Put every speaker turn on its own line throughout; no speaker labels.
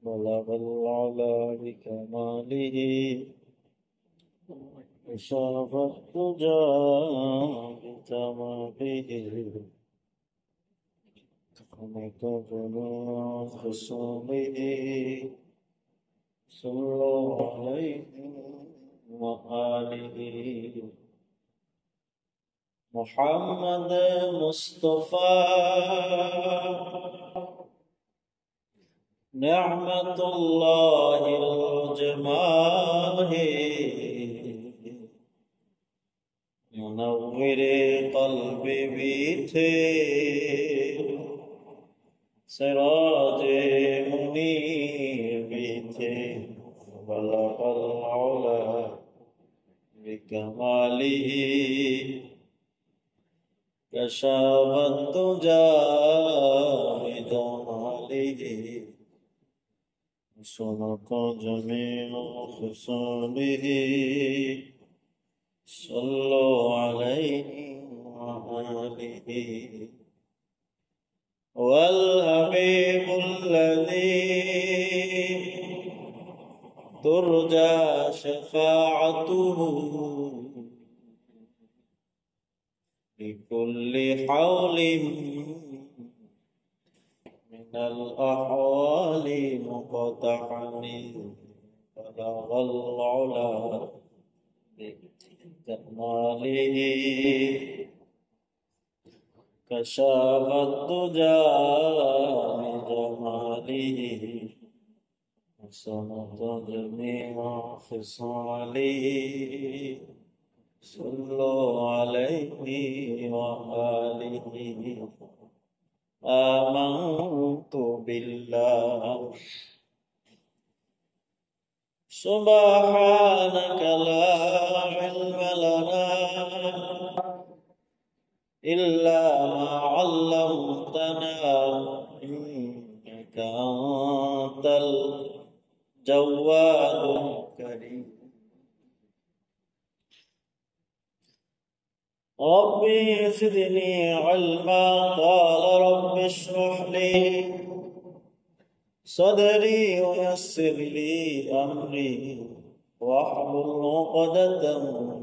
بلغ العلا بكماله وشرف الدجى بتمامه خلق جميع خصومه صلى عليه وآله محمد مصطفى نعمة الله الجماه منور قلب بيته سراج منير بيته بلغ العلا بكماله كشف الدجى بجماله صدق جميع خصاله صلوا عليه وآله والحبيب الذي ترجى شفاعته لكل حول من الأحوال مقتحم بلغ العلا بكماله كشف الدجى بجماله وصمت جميع خصاله صلوا عليه وآله آمنت بالله سبحانك لا علم لنا إلا ما علمتنا إنك أنت الجواد الكريم ربي زدني علما قال رب اشرح لي صدري ويسر لي أمري واحلل عقدة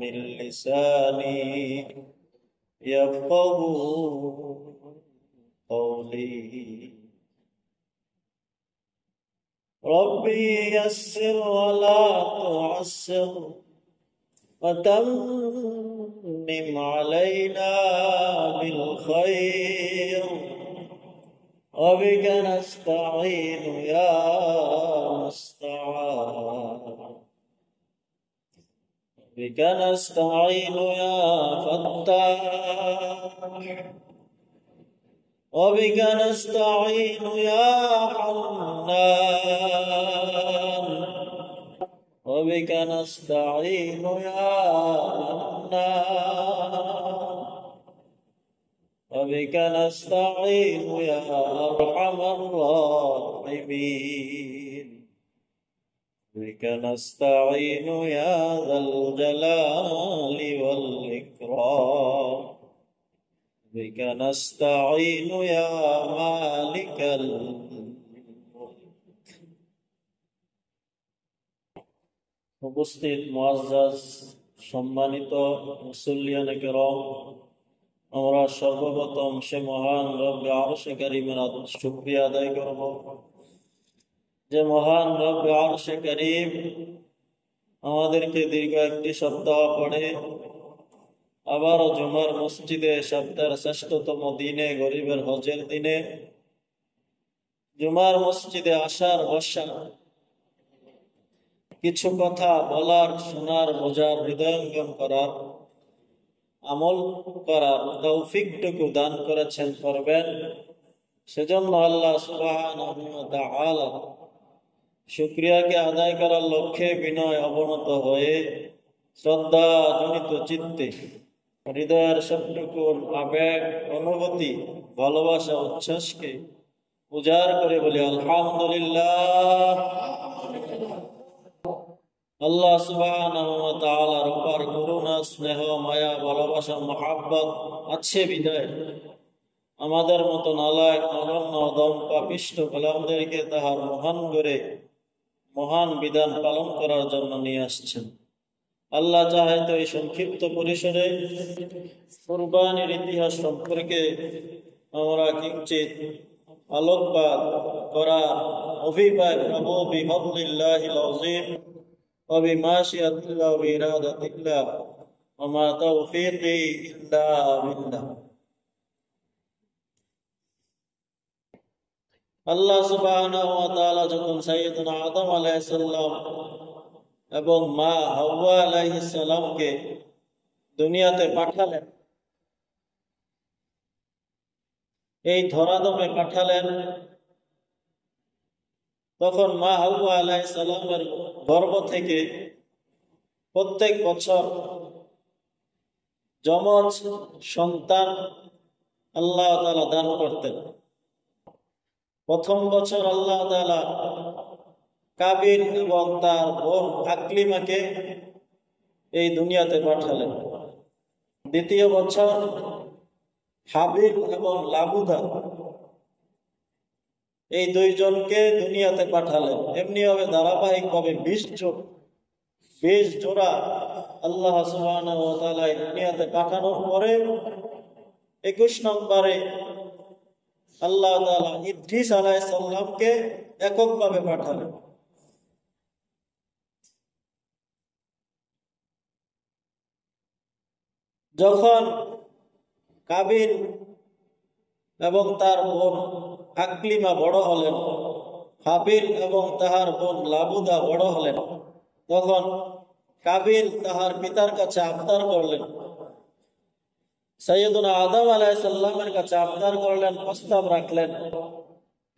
من لساني يفقه قولي ربي يسر ولا تعسر وتمم علينا بالخير وبك نستعين يا مستعان بك نستعين يا فتاح وبك نستعين يا حنان وبك نستعين يا منان وبك نستعين يا أرحم الراحمين بك نستعين يا ذا الجلال والإكرام بك نستعين يا مالك উপস্থিত মুআজ্জাজ সম্মানিত মুসল্লিয়ানে কেরাম, আমরা সর্বপ্রথম সে মহান রব্বে আরশে কারীমের শুকরিয়া আদায় করব যে মহান রব্বে আরশে কারীম আমাদেরকে দীর্ঘ একটি সপ্তাহ পরে আবারও জুমার মসজিদে সপ্তাহের শ্রেষ্ঠতম দিনে গরিবের হজের দিনে জুমার মসজিদে আসার বসা কিছু কথা বলার, শোনার, বোঝার, হৃদয়ঙ্গম করার, আমল করার তৌফিকটুকু দান করেছেন, করবেন। সেজন্য আল্লাহ সুবহানাহু ওয়া তাআলা শুকরিয়াকে আদায় করার লক্ষ্যে বিনয় অবনত হয়ে শ্রদ্ধা জনিত চিত্তে হৃদয়ের সবটুকু আবেগ, অনুভূতি, ভালোবাসা, উচ্ছ্বাসকে উজাড় করে বলি আলহামদুলিল্লাহ। আল্লাহ সুবহানাহু ওয়া তাআলার অপার করুণা, স্নেহ, মায়া, ভালোবাসা, মহাব্বত আছে বিদায় আমাদের মতো নালায়ক নগণ্য দম পাপিষ্ঠ গোলামদেরকে তাহার মহান করে মহান বিধান পালন করার জন্য নিয়ে আসছেন। আল্লাহ চাহে তো এই সংক্ষিপ্ত পরিসরে কুরবানির ইতিহাস সম্পর্কে আমরা কিঞ্চিত আলোকপাত করার অভিপ্রায় পাবো বিফাদলিল্লাহিল আযীম ওয়া বিমাশিয়াতিল্লাহ ওয়া ইরাদাতিল্লাহ ওয়া মা তাওফীকি ইল্লা বিল্লাহ। আল্লাহ সুবহানাহু ওয়া তাআলা যখন সাইয়্যিদুনা আদম আলাইহিস সালাম এবং মা হাওয়া আলাইহিস সালামকে দুনিয়াতে পাঠালেন, এই ধরাধামে পাঠালেন, তখন মা হাওয়া আলাইহিস সালামের গর্ভ থেকে প্রত্যেক বছর যমজ সন্তান আল্লাহ তাআলা দান করতেন। প্রথম বছর আল্লাহ তাআলা কাবিল এবং তার বোন আকলিমাকে এই দুনিয়াতে পাঠালেন। দ্বিতীয় বছর হাবিল এবং লাবুদা এই দুইজনকে দুনিয়াতে পাঠালেন। এমনি ভাবে ধারাবাহিক ভাবে 20 জোড়া আল্লাহ সুবহানাহু ওয়া তাআলা এই দুনিয়াতে পাঠানোর পরে 21 নম্বরে আল্লাহ তাআলা ইদ্রিস আলাইহিস সালামকে এককভাবে পাঠালেন। যখন কাবিল এবং তার বোন আকলিমা বড় হলেন, হাবিল এবং তাহার বোন লাবুদা বড় হলেন, তখন কাবিল তাহার পিতার কাছে আবদার করলেন, সাইয়্যিদুনা আদম আলাইহিস সালামের কাছে আবদার করলেন, প্রস্তাব রাখলেন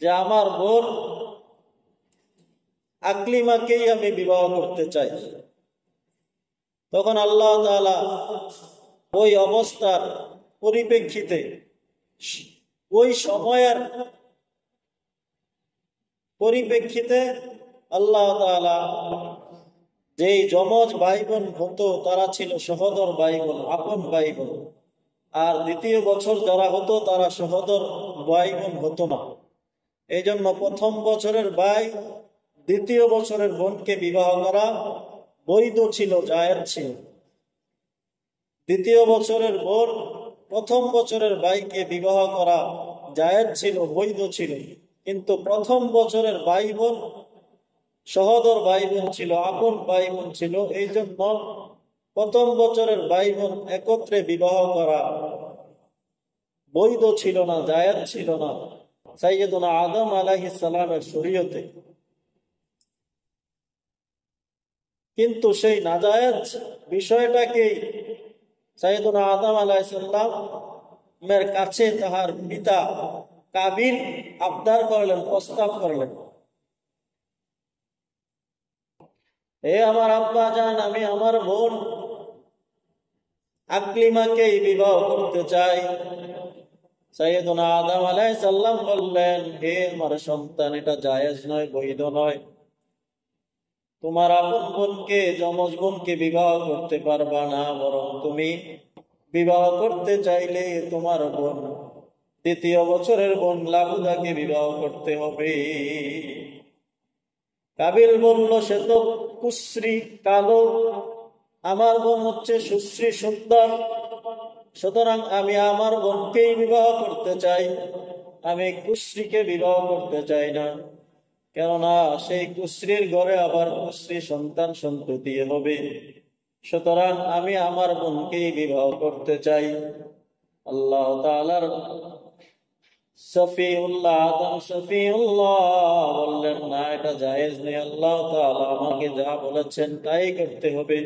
যে আমার বোন আকলিমাকেই আমি বিবাহ করতে চাই। তখন আল্লাহ তাআলা ওই অবস্থার পরিপ্রেক্ষিতে, ওই সময়ের পরিপ্রেক্ষিতে আল্লাহ তাআলা যেই যমজ ভাই বোন হতো তারা ছিল সহোদর ভাই বোন, আপন ভাই বোন, আর দ্বিতীয় বছর যারা হতো তারা সহোদর ভাই বোন হতো না। এই জন্য প্রথম বছরের ভাই দ্বিতীয় বছরের বোনকে বিবাহ করা বৈধ ছিল, জায়েজ ছিল। দ্বিতীয় বছরের বোন প্রথম বছরের ভাইকে বিবাহ করা জায়েজ ছিল, বৈধ ছিল। কিন্তু প্রথম বছরের ভাই বোন সহোদর ভাই বোন ছিল, আপন ভাই বোন ছিল, এই জন্য প্রথম বছরের ভাই বোন একত্রে বিবাহ করা বৈধ ছিল না, জায়েজ ছিল না সাইয়্যিদুনা আদম আলাইহিস সালামের শরীয়তে। কিন্তু সেই নাজায়েজ বিষয়টাকে সাইয়্যিদুনা আদম আলাইহিস সালামের কাছে তাহার পিতা কাবিল আবদার করলেন, প্রস্তাব করলেন, হে আমার আব্বা জান, আমি আমার বোন আকলিমাকেই বিবাহ করতে চাই। সাইয়্যিদুনা আদম আলাইহিস সালাম বললেন, হে আমার সন্তান, এটা জায়েজ নয়, বৈধ নয়। তোমার আপন বোনকে, যমজ বোনকে বিবাহ করতে পারবা না, বরং তুমি বিবাহ করতে চাইলে তোমার বোন দ্বিতীয় বছরের বোন লাবুদাকে বিবাহ করতে হবে। কাবিল বলল, সে তো কুশ্রী, কালো, আমার বোন হচ্ছে সুশ্রী, সুন্দর, সুতরাং আমি আমার বোনকেই বিবাহ করতে চাই, আমি কুশ্রীকে বিবাহ করতে চাই না, কেননা সেই কুশ্রীর ঘরে আবার কুশ্রী সন্তান সন্ততি হবে। সুতরাং আমি আমার বোনকেই বিবাহ করতে চাই। আল্লাহ তাআলার সফিউল্লাহ আদম সফিউল্লাহ বললেন, না, এটা জায়েজ নেই, আল্লাহ তাআলা আমাকে যা বলেছেন তাই করতে হবে।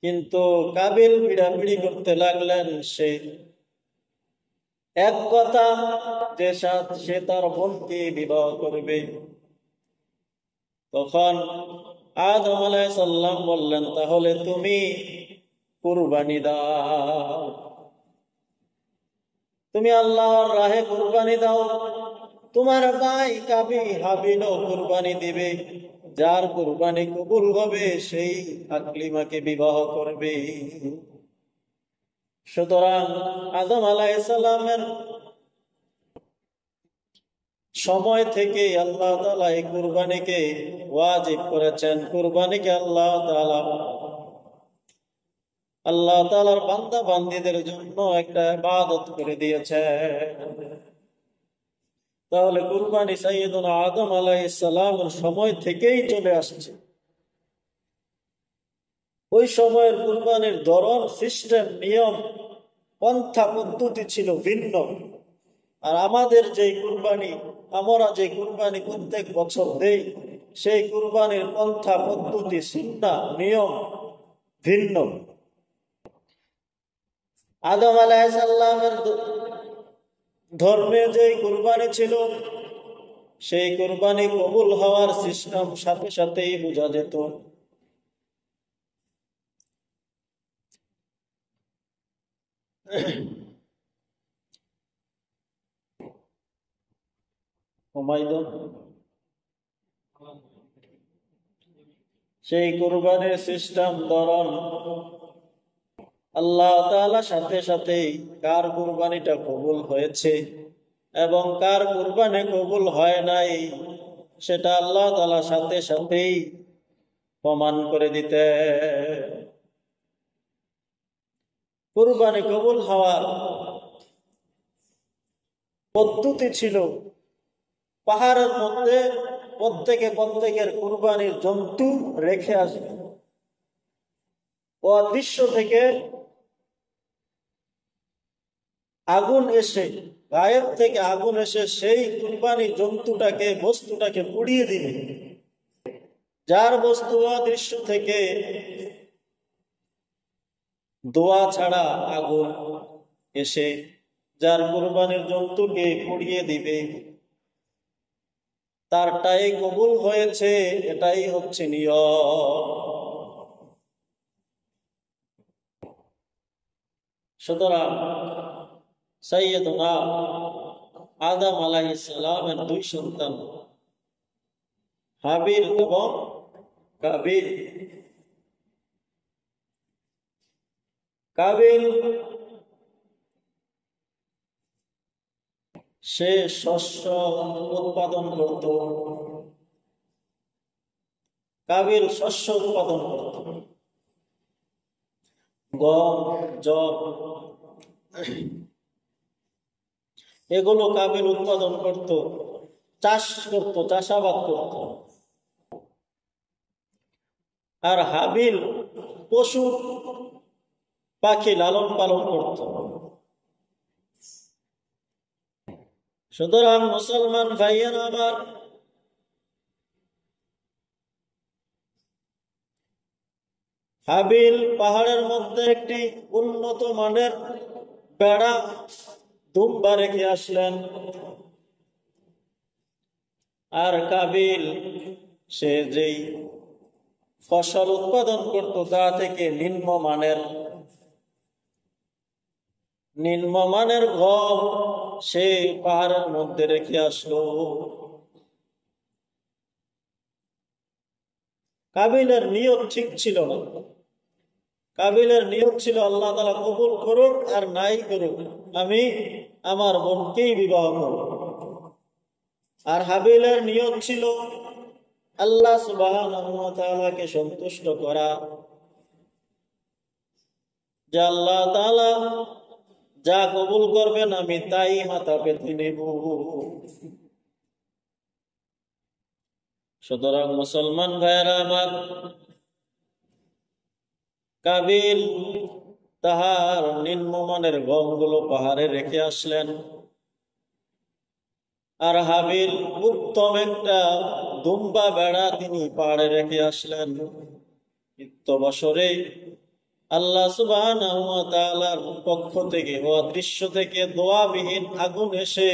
কিন্তু কাবিল পিড়াপিড়ি করতে লাগলেন, সে এক কথা যে সে তার বোনকে বিবাহ করবে। তখন আদম আলাইহিস সালাম বললেন, তাহলে তুমি কুরবানি দাও, তুমি আল্লাহর রাহে কুরবানি দাও। তোমার ভাই হাবিলও কুরবানি দিবে, যার কুরবানি কবুল হবে সেই আকলিমাকে বিবাহ করবে। সুতরাং আদম আলাইহিস সালামের সময় থেকে আল্লাহ তাআলা এই কুরবানিকে ওয়াজিব করেছেন। কুরবানিকে আল্লাহ তাআলার বান্দা বান্দীদের জন্য একটা ইবাদত করে দিয়েছেন। তাহলে কুরবানি সাইয়্যিদুনা আদম আলাইহিস সালামের সময় থেকেই চলে আসছে। ওই সময়ের কুরবানির ধরন, সিস্টেম, নিয়ম, পন্থা পদ্ধতি ছিল ভিন্ন। আর আমাদের যে কুরবানি, আমরা যে কুরবানি প্রত্যেক বছর দেই, সেই কুরবানির পন্থা পদ্ধতি, সুন্নাহ, নিয়ম ভিন্ন। আদম আলাইহিস সালামের ধর্মে যে কুরবানি ছিল, সেই কুরবানি কবুল হওয়ার সিস্টেম সাথে সাথেই বোঝা যেত। সেই কুরবানির সিস্টেম, ধরন আল্লাহ তাআলা সাথে সাথেই কার কুরবানিটা কবুল হয়েছে এবং কার কুরবানি কবুল হয় নাই, সেটা আল্লাহ তাআলা সাথে সাথেই প্রমাণ করে দিতে। কুরবানি কবুল হওয়ার পদ্ধতি ছিল, পাহাড়ের মধ্যে প্রত্যেকের কুরবানির জন্তু রেখে আসবে। অদৃশ্য থেকে আগুন এসে, গায়েব থেকে আগুন এসে সেই কুরবানি জন্তুটাকে, বস্তুটাকে পুড়িয়ে দিবে। যার বস্তু অদৃশ্য থেকে দোয়া ছাড়া আগুন এসে যার কুরবানির জন্তুকে পুড়িয়ে দিবে, তারটাই কবুল হয়েছে, এটাই হচ্ছে নিয়ম। সুতরাং সাইয়্যিদুনা আদম আলাইহিস সালামের দুই সন্তান হাবিল এবং কাবিল। কাবিল সে শস্য উৎপাদন করত। কাবিল শস্য উৎপাদন করত, গম, যব, এগুলো কাবিল উৎপাদন করত, চাষ করত, চাষাবাদ করত। আর হাবিল পশু পাখি লালন পালন করত। সুতরাং মুসলমান ভাইয়েরা আমার, হাবিল পাহাড়ের মধ্যে একটি উন্নত মানের বেড়া, দুম্বা রেখে আসলেন। আর কাবিল সে যেই ফসল উৎপাদন করত, তা থেকে নিম্নমানের গম সে পাহাড়ের মধ্যে রেখে আসলো। কাবিলের নিয়ত ঠিক ছিল না। কাবিলের নিয়ত ছিল আল্লাহ তাআলা কবুল করুক আর নাই করুক, আমি আমার বোনকেই বিবাহ করব। আর হাবিলের নিয়ত ছিল আল্লাহ সুবহানাহু ওয়া তাআলাকে সন্তুষ্ট করা, যে আল্লাহ তাআলা যা কবুল করবেন আমি তাই মাথা পেতে নেব। সুতরাং মুসলমান ভাইয়েরা আমার, কাবিল তাহার নিম্নমানের গমগুলো পাহাড়ে রেখে আসলেন। আর হাবিল উত্তম একটা দুম্বা বেড়া তিনি পাহাড়ে রেখে আসলেন। নিত্য বছরে আল্লাহ সুবহানাহু ওয়া তাআলার পক্ষ থেকে, অদৃশ্য থেকে দোয়াবিহীন আগুন এসে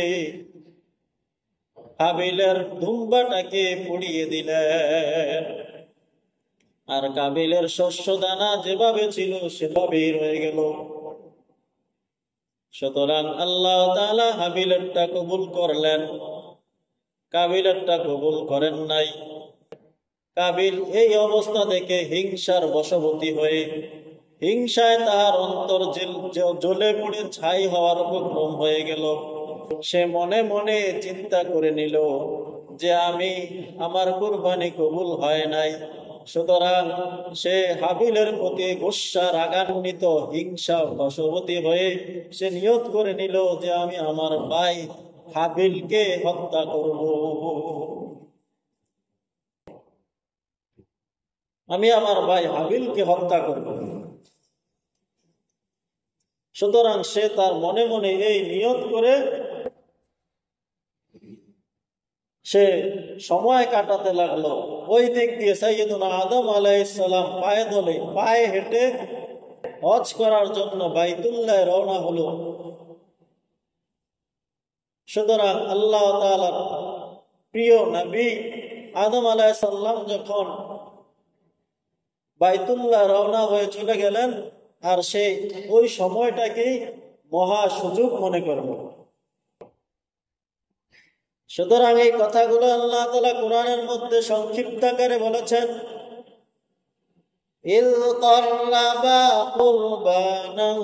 হাবিলের দুম্বাটাকে পুড়িয়ে দিলেন। আর কাবিলের শস্য দানা যেভাবে ছিল সেভাবেই রয়ে গেল। সুতরাং আল্লাহ তাআলা হাবিলেরটা কবুল করলেন, কাবিলেরটা কবুল করেন নাই। কাবিল এই অবস্থা থেকে হিংসার বশবর্তী হয়ে হিংসায় তাহার অন্তর জ্বলে পুড়ে ছাই হওয়ার উপক্রম হয়ে গেল। সে মনে মনে চিন্তা করে নিল যে আমার কুরবানি কবুল হয় নাই। সুতরাং সে হাবিলের প্রতি গুসা রাগান্বিত হিংসা বশবর্তী হয়ে সে নিয়ত করে নিল যে আমি আমার ভাই হাবিলকে হত্যা করব, আমি আমার ভাই হাবিলকে হত্যা করব। সুতরাং সে তার মনে মনে এই নিয়ত করে সে সময় কাটাতে লাগলো। ওই দিক দিয়ে সাইয়্যিদুনা আদম আলাইহিস সালাম পায়ে হেঁটে হজ করার জন্য বাইতুল্লাহ রওনা হলো। সুতরাং আল্লাহ তাআলার প্রিয় নবী আদম আলাইহিস সালাম যখন বাইতুল্লাহ রওনা হয়ে চলে গেলেন, আর সে ওই সময়টাকেই মহা সুযোগ মনে করলো। সুতরাং এই কথাগুলো আল্লাহ তাআলা কোরআনের মধ্যে সংক্ষিপ্ত আকারে বলেছেন, ইয ক্বাররাবা কুরবানান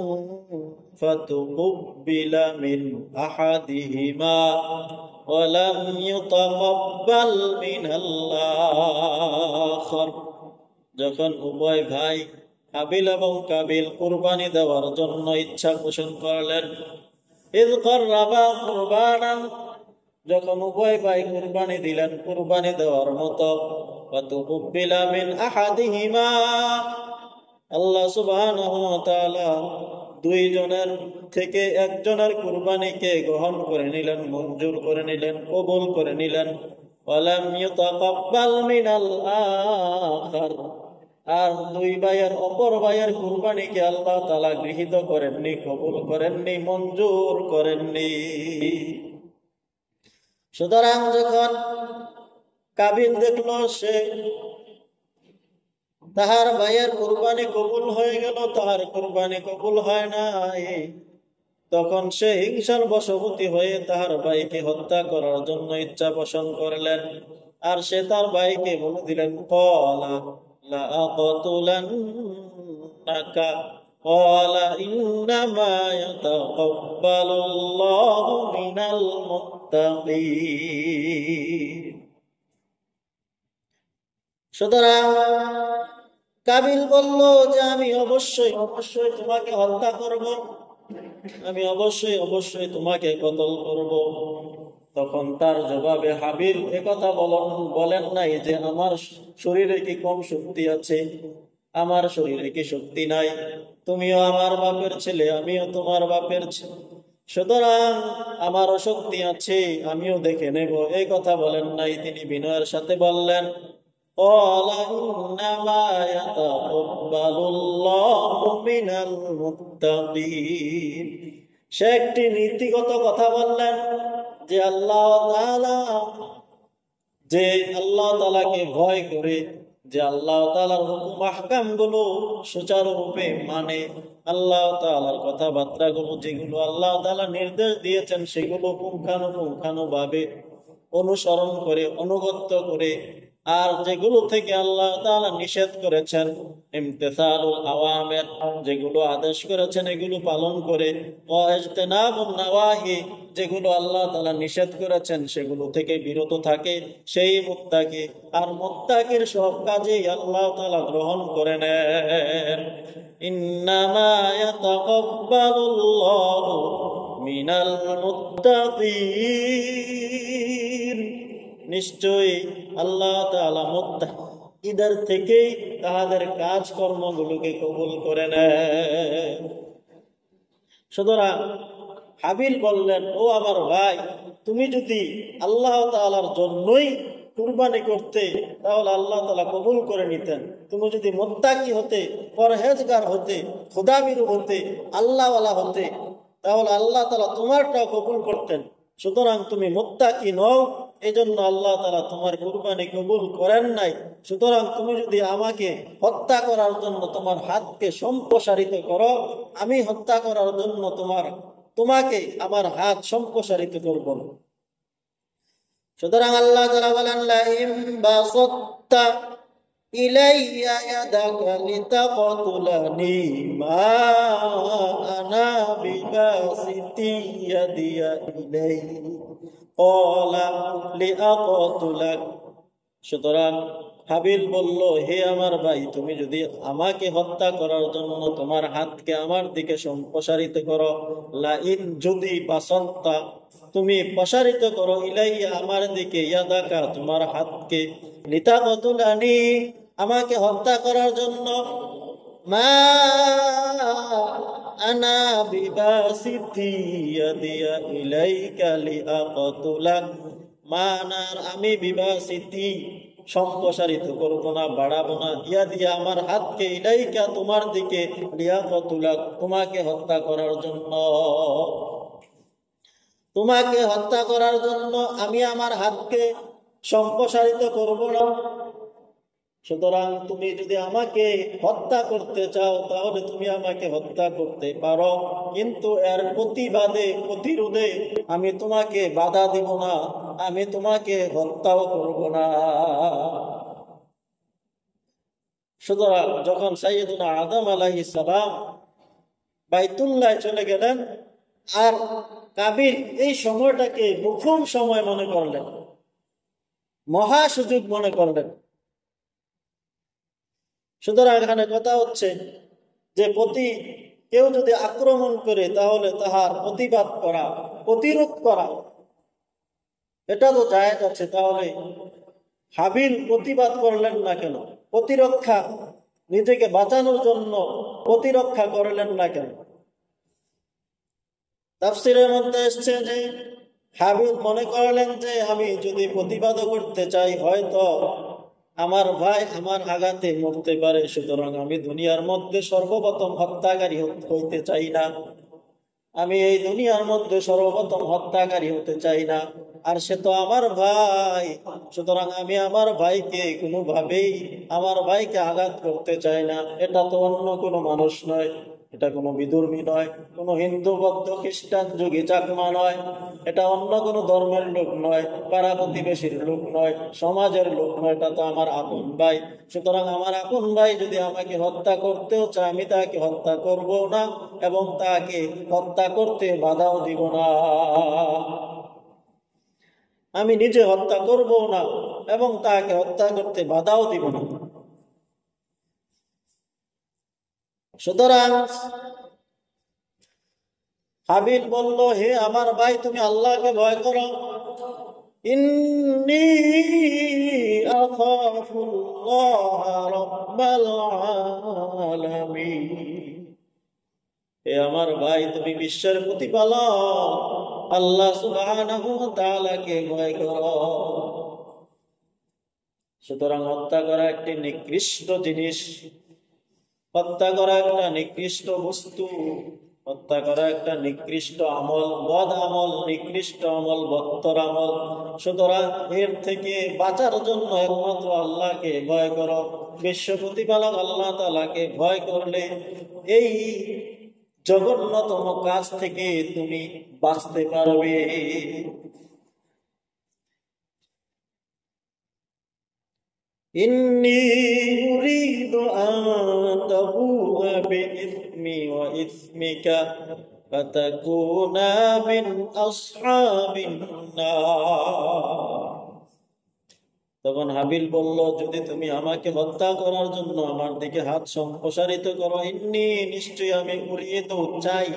ফাতুকুব্বিলা মিন আহাদিহিমা ওয়া লাম ইউতাকাব্বাল মিনাল আখার। যখন উভয় ভাই হাবিল এবং কাবিল কুরবানি দেওয়ার জন্য ইচ্ছা পোষণ করলেন, ইয ক্বাররাবা কুরবানান, যখন উভয় ভাই কুরবানি দিলেন কুরবানি দেওয়ার মতো, ফাতুকুব্বিলা মিন আহাদিহিমা, আল্লাহ সুবহানাহু ওয়া তাআলা দুইজনের থেকে একজনের কুরবানিকে গ্রহণ করে নিলেন, মঞ্জুর করে নিলেন, কবুল করে নিলেন। ওয়ালাম ইউতাকাব্বাল মিনাল আখার, আর দুই ভাইয়ের অপর ভাইয়ের কুরবানিকে আল্লাহ তাআলা গৃহীত করেননি, কবুল করেননি, মঞ্জুর করেননি। সুতরাং যখন কাবিল দেখলো সে তাহার ভাইয়ের কুরবানি কবুল হয়ে গেল, তাহার কুরবানি কবুল হয় নাই, তখন সে হিংসার বশবর্তী হয়ে তাহার ভাইকে হত্যা করার জন্য ইচ্ছা পোষণ করলেন। আর সে তার ভাইকে বলে দিলেন, ক্বালা লা আকতুলান্নাকা ক্বালা ইন্নামা ইয়াতাকাব্বালুল্লাহু মিনাল মুত্তাকিন। সুতরাং কাবিল বলল যে আমি অবশ্যই তোমাকে হত্যা করব, আমি অবশ্যই তোমাকে কতল করব। তখন তার জবাবে হাবিল একথা বলেন নাই যে আমার শরীরে কি কম শক্তি আছে, আমার শরীরে কি শক্তি নাই, তুমিও আমার বাপের ছেলে, আমিও তোমার বাপের ছেলে, সুতরাং আমারও শক্তি আছে, আমিও দেখে নেব, এই কথা বলেন নাই। তিনি বিনয়ের সাথে বললেন, সে একটি নীতিগত কথা বললেন যে আল্লাহ তাআলাকে ভয় করে, যে আল্লাহ তাআলার হুকুম আহকাম গুলো সুচারুরূপে মানে, আল্লাহ তাআলার কথাবার্তা গুলো যেগুলো আল্লাহ তাআলা নির্দেশ দিয়েছেন সেগুলো পুঙ্খানুপুঙ্খানুভাবে অনুসরণ করে, অনুগত্য করে, আর যেগুলো থেকে আল্লাহ তাআলা নিষেধ করেছেন, ইমতিসালুল আওয়ামির, যেগুলো আদেশ করেছেন এগুলো পালন করে, ওয়া ইজতিনাবুন নাওয়াহি, যেগুলো আল্লাহ তাআলা নিষেধ করেছেন সেগুলো থেকে বিরত থাকে, সেই মুত্তাকি। আর মুত্তাকির সব কাজেই আল্লাহ তাআলা গ্রহণ করে নেন। ইন্নামা ইয়াতাকাব্বালুল্লাহু মিনাল মুত্তাকিন, নিশ্চয়ই আল্লাহ তাআলা মুত্তাকিদের থেকেই তাহাদের কাজ কর্মগুলোকে কবুল করে নেন। সুতরাং হাবিল বললেন, ও আমার ভাই, তুমি যদি আল্লাহ তাআলার জন্যই কুরবানি করতে তাহলে আল্লাহ তাআলা কবুল করে নিতেন। তুমি যদি মুত্তাকি হতে, পরহেজগার হতে, খোদাভীরু হতে, আল্লাহওয়ালা হতে, তাহলে আল্লাহ তাআলা তোমারটাও কবুল করতেন। সুতরাং তুমি মুত্তাকি নও, এই জন্য আল্লাহ তাআলা তোমার কুরবানি কবুল করেন নাই। সুতরাং তুমি যদি আমাকে হত্যা করার জন্য তোমার হাতকে সম্প্রসারিত করো, আমি হত্যা করার জন্য তোমাকে আমার হাত সম্প্রসারিত করব না। সুতরাং আল্লাহ তাআলা বলেন, লা ইন বাসাত্তা ইলাইয়া ইয়াদাকা লিতাকতুলানি মা আনা বিবাসিতি ইয়াদিয়া ইলাই ক্বালা লিআকতুলাক। সুতরাং হাবিল বলল, হে আমার ভাই, তুমি যদি আমাকে হত্যা করার জন্য তোমার হাতকে আমার দিকে সম্প্রসারিত করো, লাইন যদি বাসন্তা, তুমি প্রসারিত করো, ইলাইয়া আমার দিকে, ইয়াদাকা তোমার হাতকে, লিতাকতুলানি আমাকে হত্যা করার জন্য, মা আনা বিবাসিতি ইয়াদিয়া ইলাইকা লিআকতুলাক, মানার আমি বিবাসিতি সম্প্রসারিত করবো না, বাড়াবো না, ইয়া দিয়া আমার হাতকে, ইলাইকা তোমার দিকে, লিয়াকতুলাক তোমাকে হত্যা করার জন্য, তোমাকে হত্যা করার জন্য আমি আমার হাতকে সম্প্রসারিত করব না। সুতরাং তুমি যদি আমাকে হত্যা করতে চাও তাহলে তুমি আমাকে হত্যা করতে পারো, কিন্তু এর প্রতিবাদে প্রতিরোধে আমি তোমাকে বাধা দিব না, আমি তোমাকে হত্যাও করব না। সুতরাং যখন সাইয়েদুনা আদম আলাইহিস সালাম বাইতুল্লাহ চলে গেলেন, আর কাবিল এই সময়টাকে প্রথম সময় মনে করলেন, মহা সুযোগ মনে করলেন। সুতরাং এখানে কথা হচ্ছে যে কেউ যদি আক্রমণ করে তাহলে তাহার প্রতিবাদ করা, প্রতিরোধ করা, এটা তো জায়েজ আছে। তাহলে হাবিল প্রতিবাদ করলেন না কেন? প্রতিরক্ষা, নিজেকে বাঁচানোর জন্য প্রতিরক্ষা করলেন না কেন? তাফসীরের মধ্যে এসছে যে হাবিল মনে করলেন যে আমি যদি প্রতিবাদ করতে চাই হয়তো আমার ভাই আমার আঘাতে মরতে পারে, সুতরাং আমি দুনিয়ার মধ্যে সর্বপ্রথম হত্যাকারী হইতে চাই না, আমি এই দুনিয়ার মধ্যে সর্বপ্রথম হত্যাকারী হতে চাই না। আর সে তো আমার ভাই, সুতরাং আমি আমার ভাইকে কোনোভাবেই আমার ভাইকে আঘাত করতে চাই না। এটা তো অন্য কোনো মানুষ নয়, এটা কোনো বিধর্মী নয়, কোনো হিন্দু বৌদ্ধ খ্রিস্টান যোগী চাকমা নয়, এটা অন্য কোনো ধর্মের লোক নয়, পাড়া প্রতিবেশীর লোক নয়, সমাজের লোক নয়, এটা তো আমার আপন ভাই। সুতরাং আমার আপন ভাই যদি আমাকে হত্যা করতেও চায় আমি তাকে হত্যা করব না, এবং তাকে হত্যা করতে বাধাও দিব না। আমি নিজে হত্যা করব না এবং তাকে হত্যা করতে বাধাও দিব না। সুতরাং হাবিল বলল, হে আমার ভাই, তুমি আল্লাহকে ভয় করো। ইন্নী আখাফুল্লাহ রাব্বাল আলামিন। হে আমার ভাই, তুমি বিশ্বের প্রতিপালক আল্লাহ সুবহানাহু ওয়া তাআলাকে ভয় করো। সুতরাং হত্যা করা একটি নিকৃষ্ট জিনিস, হত্যা করা একটা নিকৃষ্ট বস্তু, হত্যা করা একটা নিকৃষ্ট আমল, বদ আমল, নিকৃষ্ট আমল, বত্তর আমল। সুতরাং এর থেকে বাঁচার জন্য একমাত্র আল্লাহকে ভয় করো। বিশ্ব প্রতিপালক আল্লাহ তাআলাকে ভয় করলে এই জঘন্যতম কাজ থেকে তুমি বাঁচতে পারবে। ইন্নী উরিদু আন তাবুআ বিইসমি ওয়া ইসমিকা ফাতাকুনা মিন আসহাবিন নার। তখন হাবিল বলল, যদি তুমি আমাকে হত্যা করার জন্য আমার দিকে হাত সম্প্রসারিত করো, ইন্নী নিশ্চয়ই আমি উরিদু চাই,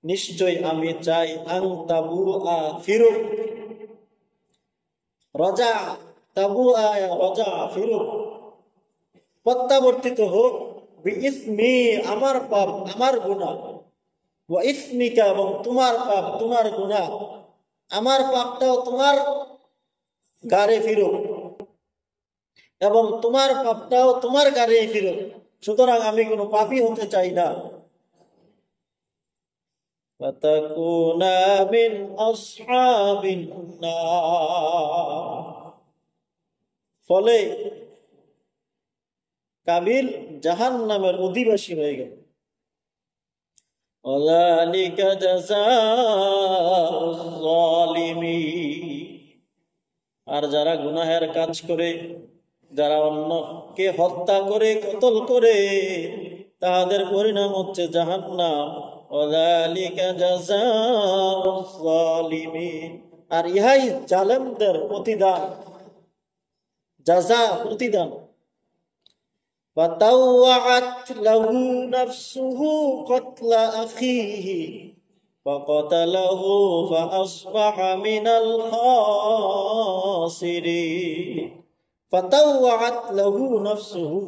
নিশ্চয় আমি চাই, আন তাবুআ ফিরুক, রজা, তাবুআ রজা ফিরুক, প্রত্যাবর্তিত হোক, বিইসমি আমার পাপ আমার গুনাহ, ওয়া ইসমিকা এবং তোমার পাপ তোমার গুনাহ, আমার পাপটাও তোমার গাড়ে ফিরুক এবং তোমার পাপটাও তোমার গাড়ে ফিরুক। সুতরাং আমি কোনো পাপী হতে চাই না। ফাতাকুনা মিন আসহাবিন নার। ফলে কাবিল জাহান্নামের অধিবাসী হয়ে গেল। ওয়াযালিকা জাযাউয যালিমিন। আর যারা গুনাহের কাজ করে যারা অন্যকে হত্যা করে কতল করে তাদের পরিণাম হচ্ছে জাহান্নাম। ওয়াযালিকা জাযাউয যালিমিন। আর ইহাই জালেমদের প্রতিদান, জাযা, প্রতিদান। ফাতাওয়াআত লাহু নাফসুহু ক্বাতলা আখিহি ফাকাতালাহু ফাআসবাহা মিনাল খাসিরিন। ফাতাওয়াআত লাহু নাফসুহু,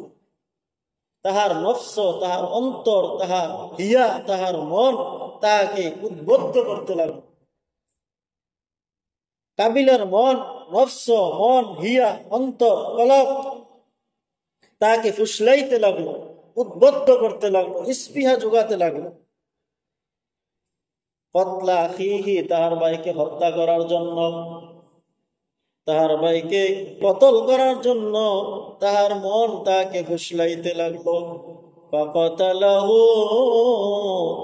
তাহার নফস, তাহার অন্তর, তাহার হিয়া, তাহার মন তাহাকে উদ্বুদ্ধ করতে লাগলো। কাবিলের মন, নফস, মন, হিয়া, অন্তর, কলব তাকে ফুসলাইতে লাগলো, উদ্বুদ্ধ করতে লাগলো, স্পৃহা যোগাতে লাগলো। কতলা আখিহি, তাহার ভাইকে হত্যা করার জন্য, তাহার ভাইকে কতল করার জন্য তাহার মন তাকে ফুসলাইতে লাগলো। ফাকাতালাহু,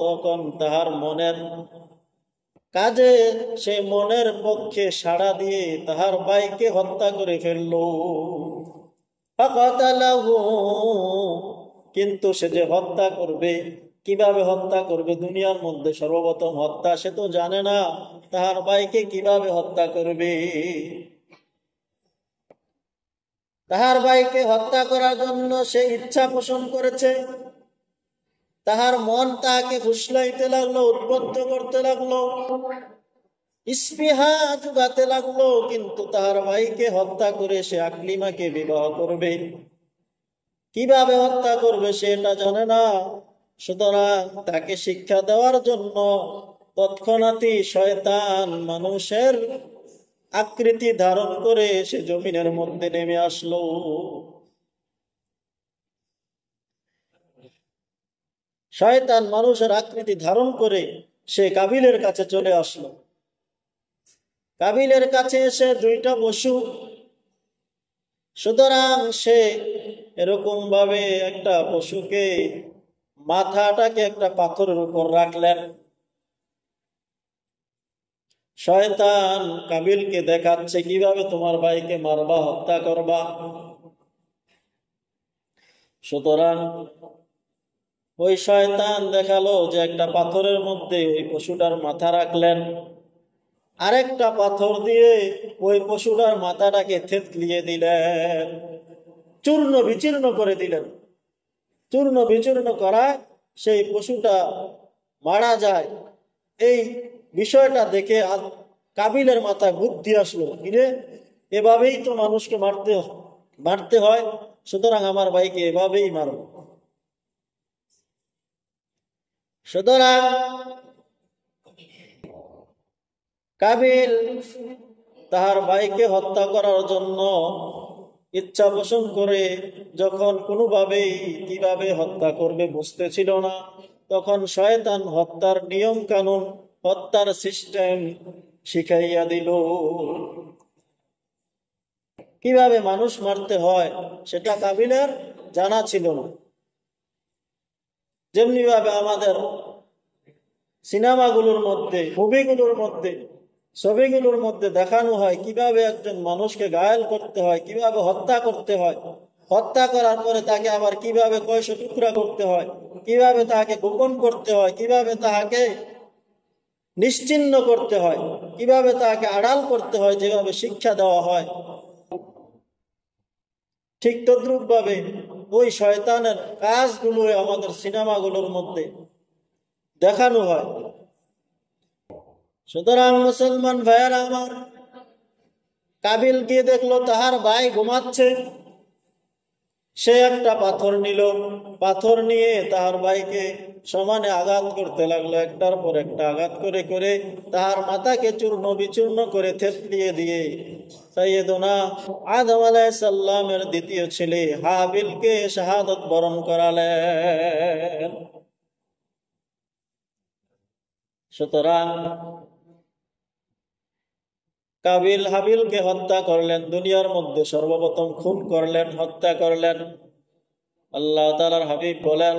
তখন তাহার মনের কাজে সে মনের পক্ষে সাড়া দিয়ে তাহার ভাইকে হত্যা করে ফেলল। ফাকাতালাহু, কিন্তু সে যে হত্যা করবে, কিভাবে হত্যা করবে, দুনিয়ার মধ্যে সর্বপ্রথম হত্যা সে তো জানে না, তাহার ভাইকে কিভাবে হত্যা করবে। তাহার ভাইকে হত্যা করার জন্য সে ইচ্ছা পোষণ করেছে, তাহার মন তাকে ফুসলাইতে লাগলো, উদ্বুদ্ধ করতে লাগলো, স্পৃহা যোগাতে লাগলো, কিন্তু তাহার ভাইকে হত্যা করে সে আকলিমাকে বিবাহ করবে। কিভাবে হত্যা করবে সেটা জানে না। সুতরাং তাকে শিক্ষা দেওয়ার জন্য তৎক্ষণাৎই শয়তান মানুষের আকৃতি ধারণ করে সে জমিনের মধ্যে নেমে আসলো। শয়তান মানুষের আকৃতি ধারণ করে সে কাবিলের কাছে চলে আসলো। কাবিলের কাছে এসে দুইটা পশু, সুতরাং সে এরকম ভাবে একটা পশুকে মাথাটাকে একটা পাথরের উপর রাখলেন। শয়তান কাবিলকে দেখাচ্ছে কিভাবে তোমার ভাইকে মারবা, হত্যা করবা। সুতরাং ওই শয়তান দেখালো যে একটা পাথরের মধ্যে ওই পশুটার মাথা রাখলেন, আরেকটা পাথর দিয়ে ওই পশুটার মাথাটাকে থেতলিয়ে দিলেন, চূর্ণ বিচূর্ণ করে দিলেন। চূর্ণ বিচূর্ণ করা সেই পশুটা মারা যায়। এই বিষয়টা দেখে কাবিলের মাথায় বুদ্ধি আসলো, কিরে এভাবেই তো মানুষকে মারতে হয়, সুতরাং আমার ভাইকে এভাবেই মারব। সুতরাং কাবিল তাহার ভাইকে হত্যা করার জন্য ইচ্ছা পোষণ করে যখন কোনোভাবেই কিভাবে হত্যা করবে বুঝতেছিল না, তখন শয়তান হত্যার নিয়ম কানুন, হত্যার সিস্টেম শিখাইয়া দিল। কিভাবে মানুষ মারতে হয় সেটা কাবিলের জানা ছিল না। যেমনি ভাবে আমাদের সিনেমাগুলোর মধ্যে, মুভিগুলোর মধ্যে, ছবিগুলোর মধ্যে দেখানো হয় কিভাবে একজন মানুষকে ঘায়েল করতে হয়, কিভাবে হত্যা করতে হয়, হত্যা করার পরে তাকে আবার কিভাবে কয়শো টুকরা করতে হয়, কিভাবে তাকে গোপন করতে হয়, কিভাবে তাকে নিশ্চিহ্ন করতে হয়, কিভাবে তাকে আড়াল করতে হয়, যেভাবে শিক্ষা দেওয়া হয়, ঠিক তদ্রুপ ভাবে ওই শয়তানের কাজগুলো আমাদের সিনেমাগুলোর মধ্যে দেখানো হয়। সুতরাং মুসলমান ভাইয়েরা আমার, কাবিল গিয়ে দেখলো তাহার ভাই ঘুমাচ্ছে। সে একটা পাথর নিল, পাথর নিয়ে তাহার ভাইকে সমানে আঘাত করতে লাগলো, একটার পর একটা আঘাত করে করে তাহার মাথাকে চূর্ণ বিচূর্ণ করে থেতলিয়ে দিয়ে সাইয়েদনা আদম আলাইহিস সালামের দ্বিতীয় ছেলে হাবিলকে শাহাদাত বরণ করালেন। সুতরাং কাবিল হাবিলকে হত্যা করলেন, দুনিয়ার মধ্যে সর্বপ্রথম খুন করলেন, হত্যা করলেন। আল্লাহ তাআলার হাবিব বলেন,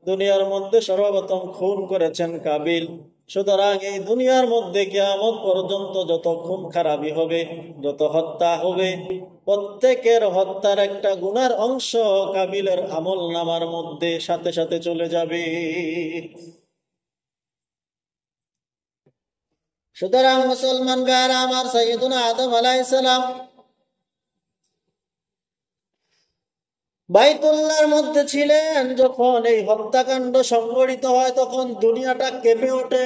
দুনিয়ার মধ্যে সর্বপ্রথম খুন করেছেন কাবিল, সুতরাং এই দুনিয়ার মধ্যে কিয়ামত পর্যন্ত যত খুন খারাপি হবে, যত হত্যা হবে, প্রত্যেকের হত্যার একটা গুনার অংশ কাবিলের আমল নামার মধ্যে সাথে সাথে চলে যাবে। সুতরাং মুসলমান ভাইরা আমার, সাইয়্যিদুনা আদম আলাইহিস সালাম বাইতুল্লাহর মধ্যে ছিলেন। যখন এই হত্যাকাণ্ড সংঘটিত হয় তখন দুনিয়াটা কেঁপে ওঠে,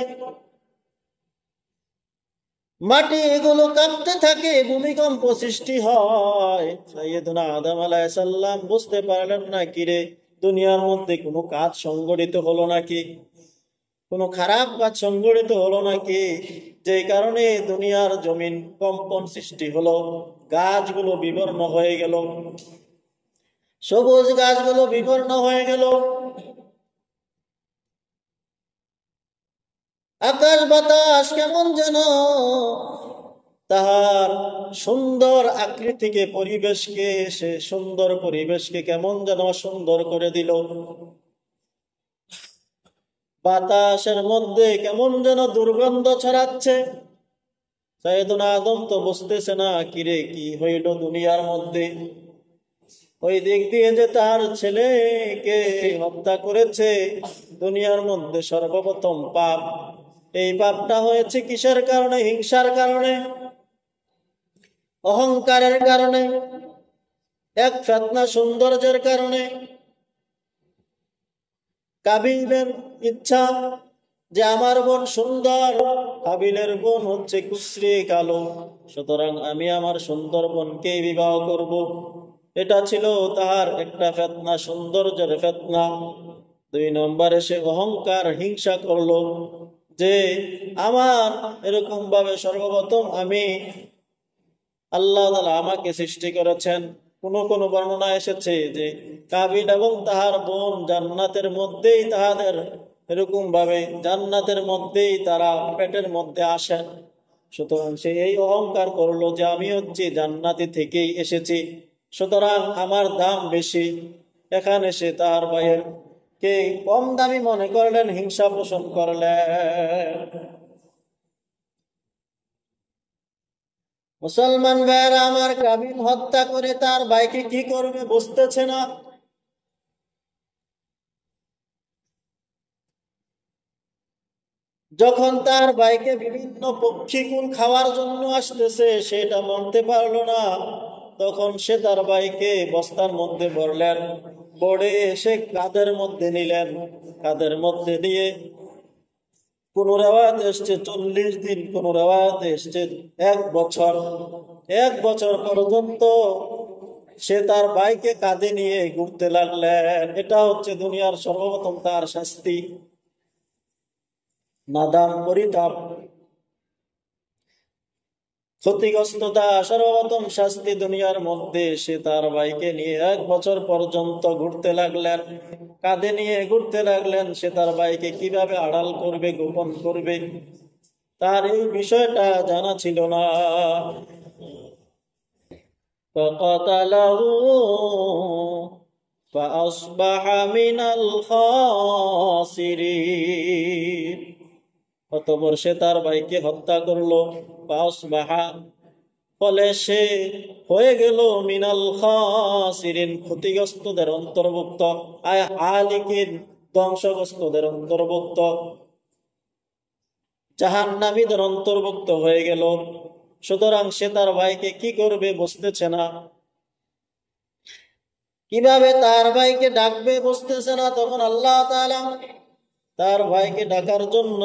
মাটি এগুলো কাঁপতে থাকে, ভূমিকম্প সৃষ্টি হয়। সাইয়্যিদুনা আদম আলাইহিস সালাম বুঝতে পারলেন না, কিরে দুনিয়ার মধ্যে কোনো কাজ সংঘটিত হলো নাকি, কোনো খারাপ কাজ সংঘটিত হলো নাকি, যে কারণে দুনিয়ার জমিন কম্পন সৃষ্টি হলো, গাছগুলো বিবর্ণ হয়ে গেল, সবুজ গাছগুলো বিবর্ণ হয়ে গেল, আকাশ বাতাস কেমন যেন তাহার সুন্দর আকৃতিকে, পরিবেশকে, সে সুন্দর পরিবেশকে কেমন যেন সুন্দর করে দিল। বাতাসের মধ্যে কেমন যেন দুর্গন্ধ ছড়াচ্ছে। সাইয়্যিদুনা আদম তো বুঝতেছে না, কিরে কি হইল দুনিয়ার মধ্যে। ওই দিক দিয়ে যে তার ছেলেকে হত্যা করেছে, দুনিয়ার মধ্যে সর্বপ্রথম পাপ। এই পাপটা হয়েছে কিসের কারণে? হিংসার কারণে, অহংকারের কারণে, এক ফিতনা সৌন্দর্যের কারণে। কাবিলের ইচ্ছা যে আমার বোন সুন্দর, কাবিলের বোন হচ্ছে কুশ্রী কালো, সুতরাং আমি আমার সুন্দর বোনকে বিবাহ করব। এটা ছিল তাহার একটা ফিতনা, সৌন্দর্যের ফিতনা। 2 নম্বরে সে অহংকার, হিংসা করলো যে আমার এরকম ভাবে সর্বপ্রথম আমি, আল্লাহ তাআলা আমাকে সৃষ্টি করেছেন। কোন কোন বর্ণনা এসেছে যে কাবিল এবং তাহার বোন জান্নাতের মধ্যেই, তাহাদের এরকম ভাবে জান্নাতের মধ্যেই তারা পেটের মধ্যে আসেন। সুতরাং সে এই অহংকার করলো যে আমি হচ্ছে জান্নাতি থেকেই এসেছি, সুতরাং আমার দাম বেশি। এখানে সে তার ভাইয়ের কে কম দামি মনে করলেন, হিংসা পোষণ করলেন। মুসলমান ভাইয়েরা আমার, কাবিল হত্যা করে তার ভাইকে কি করবে বুঝতেছে না। যখন তার ভাইকে বিভিন্ন পক্ষীকুল খাওয়ার জন্য আসতেছে, সেটা মানতে পারলো না, তখন সে তার ভাইকে বস্তার মধ্যে ভরলেন, বড়ে এসে কাঁধের মধ্যে নিলেন। কাঁধের মধ্যে দিয়ে কোন রেওয়ায়াত এসছে 40 দিন, কোন রেওয়ায়াত এসছে 1 বছর। 1 বছর পর্যন্ত সে তার ভাইকে কাঁধে নিয়ে ঘুরতে লাগলেন। এটা হচ্ছে দুনিয়ার সর্বপ্রথম তার শাস্তি, নাদাম, পরিতাপ, ক্ষতিগ্রস্ততা, সর্বপ্রথম শাস্তি দুনিয়ার মধ্যে। সে তার ভাইকে নিয়ে 1 বছর পর্যন্ত ঘুরতে লাগলেন, কাঁধে নিয়ে ঘুরতে লাগলেন। সে তার ভাইকে কিভাবে আড়াল করবে, গোপন করবে, তার এই বিষয়টা জানা ছিল না। فقتله فأصبح من الخاسرين। অতঃপর সে তার ভাইকে হত্যা করলো। ফাসবাহা, ফলে সে হয়ে গেল মিনাল খাসিরিন, ক্ষতিগ্রস্তদের অন্তর্ভুক্ত, আয় হালিকিন, ধ্বংসগ্রস্তদের অন্তর্ভুক্ত, জাহান্নামীদের অন্তর্ভুক্ত হয়ে গেল। সুতরাং সে তার ভাইকে কি করবে বুঝতেছে না, কিভাবে তার ভাইকে ডাকবে বুঝতেছে না। তখন আল্লাহ তাআলা তার ভাইকে ডাকার জন্য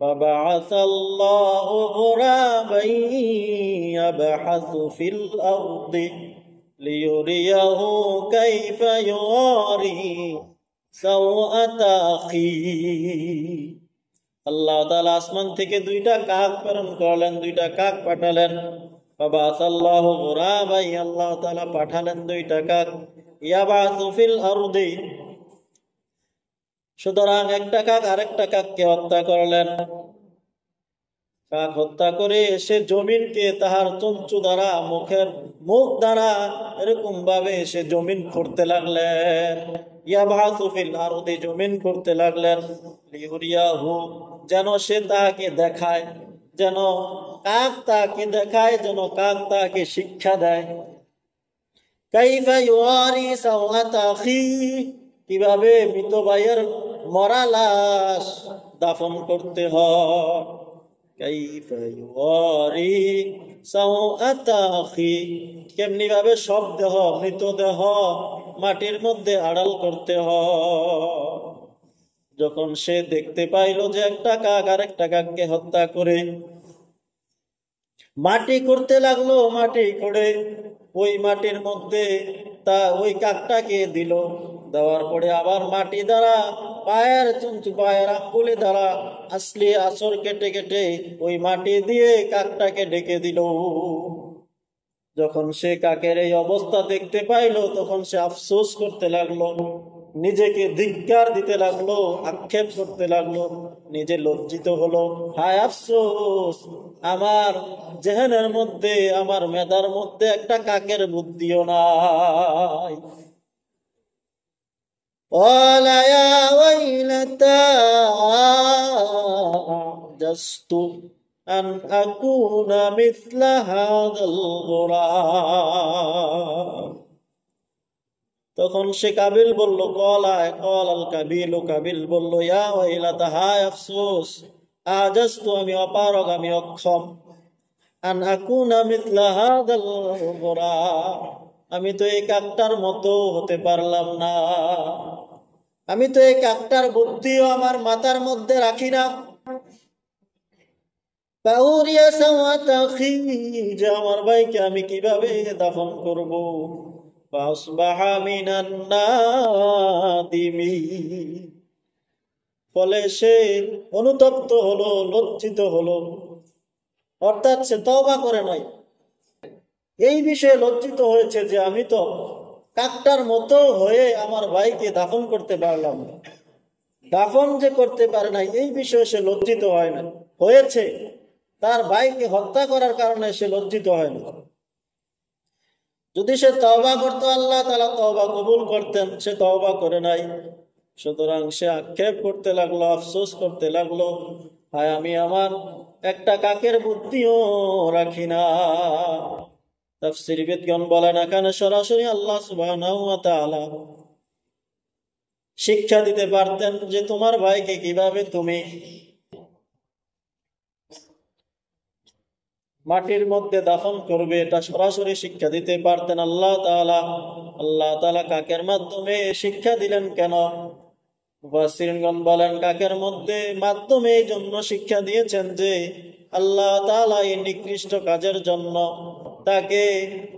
فبعث الله غرابا يبحث في الأرض ليريه كيف يواري سوءة أخيه। আল্লাহ তাআলা আসমান থেকে 2টা কাক প্রেরণ করলেন, 2টা কাক পাঠালেন। فبعث الله غرابا, আল্লাহ তাআলা পাঠালেন 2টা কাক, يبحث في الأرض। সুতরাং একটা কাক আরেকটা কাককে হত্যা করলেন। কাক হত্যা করে সে জমিনকে তাহার চঞ্চু দ্বারা, মুখ দ্বারা এরকম ভাবে সে জমিন খুঁড়তে লাগলেন। ইয়াবাসু ফিল আরদি, জমিন খুঁড়তে লাগলেন। লিউরিয়াহু, যেন সে তাকে দেখায়, যেন কাক তাকে দেখায়, যেন কাক তাকে শিক্ষা দেয়। কাইফা ইউয়ারি সাওয়াতা আখি, কিভাবে মৃত ভাইয়ের মরা লাশ দাফন করতে হয়। কাইফা ইউয়ারি সাওয়াতা আখি, কেমনি ভাবে সব দেহ, মৃতদেহ মাটির মধ্যে আড়াল করতে হয়। যখন সে দেখতে পাইল যে একটা কাক আর একটা কাককে হত্যা করে মাটি করতে লাগলো, মাটি করে ওই মাটির মধ্যে ওই কাকটাকে দিল। দেওয়ার পরে আবার মাটি দ্বারা পায়ের আঙ্গুলে দ্বারা আসলে আসর কেটে কেটে ওই মাটি দিয়ে কাকটাকে ঢেকে দিল। যখন সে কাকের এই অবস্থা দেখতে পাইল, তখন সে আফসোস করতে লাগলো, নিজেকে ধিক্কার দিতে লাগলো, আক্ষেপ করতে লাগলো, নিজে লজ্জিত হলো। হায় আফসোস, আমার জেহেনের মধ্যে, আমার মেধার মধ্যে একটা কাকের বুদ্ধিও নাই। قال يا ويلتى أعجزت أن أكون مثل هذا الغراب। তখন সে কাবিল বলল, কাবিল বলল, ইয়া ওয়াইলাতা, হায় আফসোস, আজাজতু, আমি অপারগ, আমি অক্ষম, আন আকুনা মিথলা হাযাল গুরাব, আমি তো এই কাকটার মতো হতে পারলাম না, আমি তো এই কাকটার বুদ্ধিও আমার মাথার মধ্যে রাখি না। ফাউরিয়া সাওয়াতা আখি, যে আমার ভাইকে আমি কিভাবে দাফন করব। ফাসবাহা মিনান নাদিমিন, ফলে সে অনুতপ্ত হলো, লজ্জিত হলো। অর্থাৎ সে তওবা করে নয়, এই বিষয়ে লজ্জিত হয়েছে যে আমি তো কাকটার মতো হয়ে আমার ভাইকে দাফন করতে পারলাম না। দাফন যে করতে পারে নাই এই বিষয়ে সে লজ্জিত হয় না, হয়েছে তার ভাইকে হত্যা করার কারণে সে লজ্জিত হয় না। যদি সে তওবা করতো, আল্লাহ তাআলা তওবা কবুল করতেন, সে তওবা করে নাই। সুতরাং সে আক্ষেপ করতে লাগলো, আফসোস করতে লাগলো, হায় আমি আমার একটা কাকের বুদ্ধিও রাখি না। তাফসীরবিদগণ বলেন, এখানে সরাসরি আল্লাহ সুবহানাহু ওয়া তাআলা শিক্ষা দিতে পারতেন যে তোমার ভাইকে কিভাবে তুমি মাটির মধ্যে দাফন করবে, এটা সরাসরি শিক্ষা দিতে পারতেন আল্লাহ তাআলা। আল্লাহ তাআলা কাকের মাধ্যমে শিক্ষা দিলেন কেন? মুফাসসিরগণ বলেন, কাকের মাধ্যমে এই জন্য শিক্ষা দিয়েছেন যে আল্লাহ তাআলা এই নিকৃষ্ট কাজের জন্য তাকে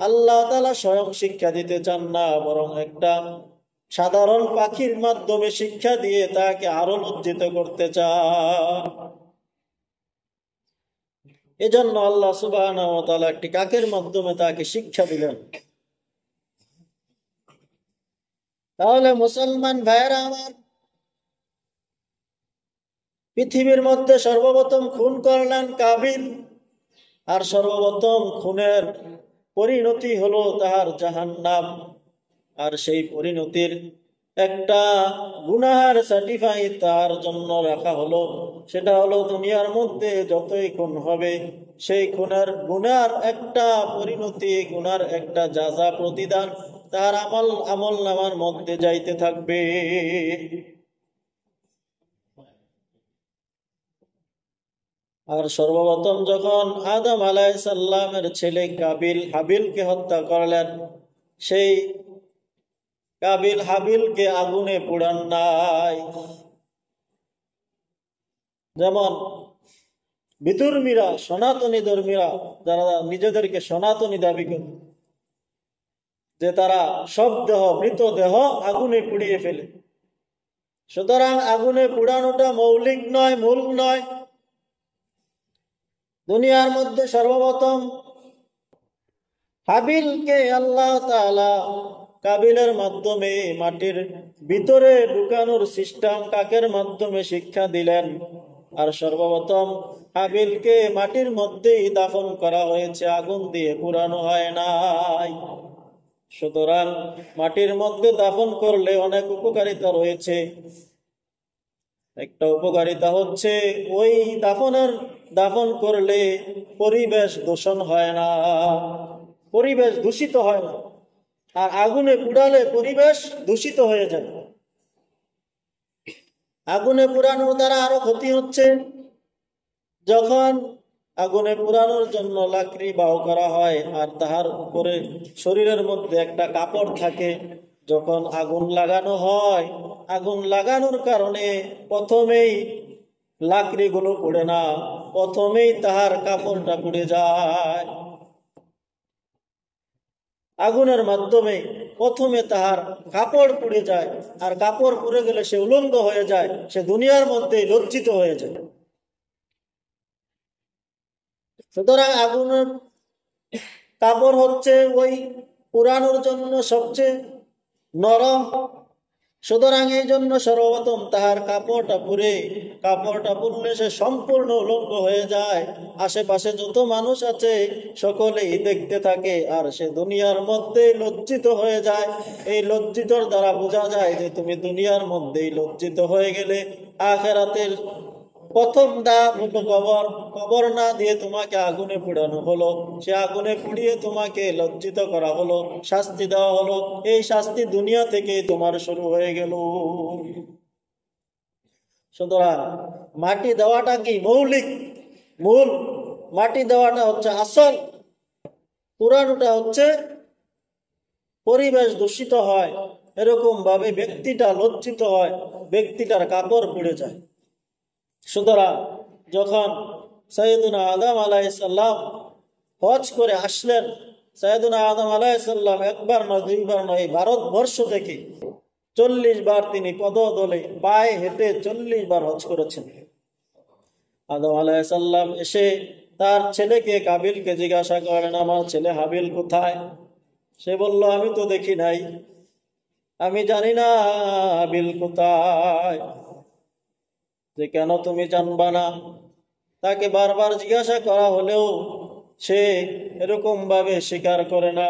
আল্লাহ তাআলা স্বয়ং শিক্ষা দিতে চান না, বরং একটা সাধারণ পাখির মাধ্যমে শিক্ষা দিয়ে তাকে আরো লজ্জিত করতে চান। এজন্য আল্লাহ সুবহানাহু ওয়া তাআলা একটি কাকের মাধ্যমে তাকে শিক্ষা দিলেন। তাহলে মুসলমান ভাইরা আমার, পৃথিবীর মধ্যে সর্বপ্রথম খুন করলেন কাবিল, আর সর্বপ্রথম খুনের পরিণতি হলো তাহার জাহান্নাম। আর সেই পরিণতির একটা গুনাহের সার্টিফাইড তার জন্য রাখা হলো, সেটা হলো দুনিয়ার মধ্যে যতই খুন হবে সেই খুনের গুনার একটা পরিণতি, গুনার একটা যাজা, প্রতিদান তার আমল নামার মধ্যে যাইতে থাকবে। আর সর্বপ্রথম যখন আদম আলাইহিস সালামের ছেলে কাবিল হাবিলকে হত্যা করলেন, সেই কাবিল হাবিলকে আগুনে পোড়ান নাই। যেমন বিধর্মীরা, সনাতনী ধর্মীরা, যারা নিজেদেরকে সনাতনী দাবি করে, যে তারা সব দেহ, মৃতদেহ আগুনে পুড়িয়ে ফেলে। সুতরাং আগুনে পুড়ানোটা মৌলিক নয়, মূল নয়। দুনিয়ার মধ্যে সর্বপ্রথম হাবিলকে আল্লাহ তাআলা কাবিলের মাধ্যমে মাটির ভিতরে ঢুকানোর সিস্টেম কাকের মাধ্যমে শিক্ষা দিলেন। আর সর্বপ্রথম হাবিলকে মাটির মধ্যেই দাফন করা হয়েছে, আগুন দিয়ে পুরানো হয় নাই। সুতরাং মাটির মধ্যে দাফন করলে অনেক উপকারিতা রয়েছে। একটা উপকারিতা হচ্ছে ওই দাফন করলে পরিবেশ দূষণ হয় না, পরিবেশ দূষিত হয় না। আর আগুনে পুড়ালে পরিবেশ দূষিত হয়ে যায়। আগুনে পুড়ানোর দ্বারা আরো ক্ষতি হচ্ছে, যখন আগুনে পুড়ানোর জন্য লাকড়ি বাও করা হয় আর তাহার উপরে শরীরের মধ্যে একটা কাপড় থাকে, যখন আগুন লাগানো হয়, আগুন লাগানোর কারণে প্রথমেই লাকড়িগুলো পুড়ে না, প্রথমেই তাহার কাপড়টা পুড়ে যায়। আগুনের মাধ্যমে প্রথমে তাহার কাপড় পুড়ে যায়, আর কাপড় পুড়ে গেলে সে উলঙ্গ হয়ে যায়, সে দুনিয়ার মধ্যে লজ্জিত হয়ে যায়। সুতরাং আগুনের কাপড় হচ্ছে ওই পুরানোর জন্য সবচেয়ে নরম। সুতরাং এই জন্য সর্বপ্রথম তাহার কাপড়টা পুড়লে সে সম্পূর্ণ উলঙ্গ হয়ে যায়। আশেপাশে যত মানুষ আছে সকলেই দেখতে থাকে, আর সে দুনিয়ার মধ্যে লজ্জিত হয়ে যায়। এই লজ্জিতর দ্বারা বোঝা যায় যে তুমি দুনিয়ার মধ্যেই লজ্জিত হয়ে গেলে, আখিরাতের প্রথম ধাপ হলো কবর। কবর না দিয়ে তোমাকে আগুনে পুড়ানো হলো, সে আগুনে পুড়িয়ে তোমাকে লজ্জিত করা হলো, শাস্তি দেওয়া হলো। এই শাস্তি দুনিয়া থেকে তোমার শুরু হয়ে গেল। সুতরাং মাটি দেওয়াটা কি মূল, মাটি দেওয়াটা হচ্ছে আসল। পুরানোটা হচ্ছে পরিবেশ দূষিত হয়, এরকম ভাবে ব্যক্তিটা লজ্জিত হয়, ব্যক্তিটার কাপড় পুড়ে যায়। সুতরাং যখন সৈয়দুনা আদম আলাইহিসসালাম হজ করে আসলেন, সৈয়দুনা আদম আলাইহিসসালাম একবার না দুইবার নয়, ভারতবর্ষ থেকে 40 বার তিনি পদদলে পায়ে হেঁটে 40 বার হজ করেছেন। আদম আলাইহিসসালাম এসে তার ছেলেকে কাবিলকে জিজ্ঞাসা করেন, আমার ছেলে হাবিল কোথায়? সে বলল, আমি তো দেখি নাই, আমি জানি না হাবিল কোথায়। যে কেন তুমি জানবা না? তাকে বারবার জিজ্ঞাসা করা হলেও সে এরকম ভাবে স্বীকার করে না।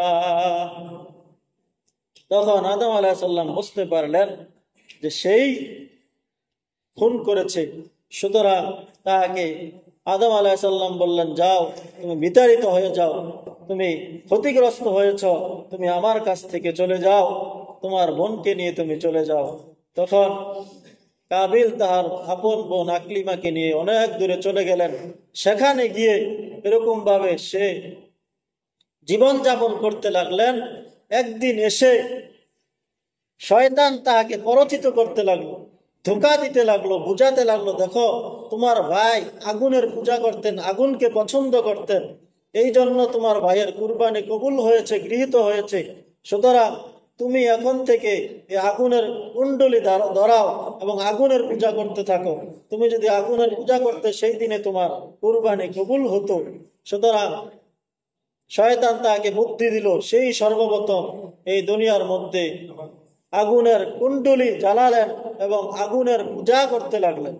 তখন আদম আলাইহিস সালাম বুঝতে পারলেন যে সেই খুন করেছে। সুতরাং তাকে আদম আলাইহিস সালাম বললেন, যাও, তুমি বিতাড়িত হয়ে যাও, তুমি ক্ষতিগ্রস্ত হয়েছ, তুমি আমার কাছ থেকে চলে যাও, তোমার বোনকে নিয়ে তুমি চলে যাও। তখন কাবিল তাহার আপন বোন আকলিমাকে নিয়ে অনেক দূরে চলে গেলেন। সেখানে গিয়ে এরকম ভাবে সে জীবন যাপন করতে লাগলেন। একদিন এসে শয়তান তাহাকে পরচিত করতে লাগলো, ধোঁকা দিতে লাগলো, বুঝাতে লাগলো, দেখো তোমার ভাই আগুনের পূজা করতেন, আগুনকে পছন্দ করতেন, এই জন্য তোমার ভাইয়ের কুরবানি কবুল হয়েছে, গৃহীত হয়েছে। সুতরাং তুমি এখন থেকে এই আগুনের কুণ্ডলী ধরাও এবং আগুনের পূজা করতে থাকো। তুমি যদি আগুনের পূজা করতে, সেই দিনে তোমার কুরবানি কবুল হতো। সুতরাং শয়তান তাকে বুদ্ধি দিল, সেই সর্বপ্রথম এই দুনিয়ার মধ্যে আগুনের কুণ্ডলী জ্বালালেন এবং আগুনের পূজা করতে লাগলেন।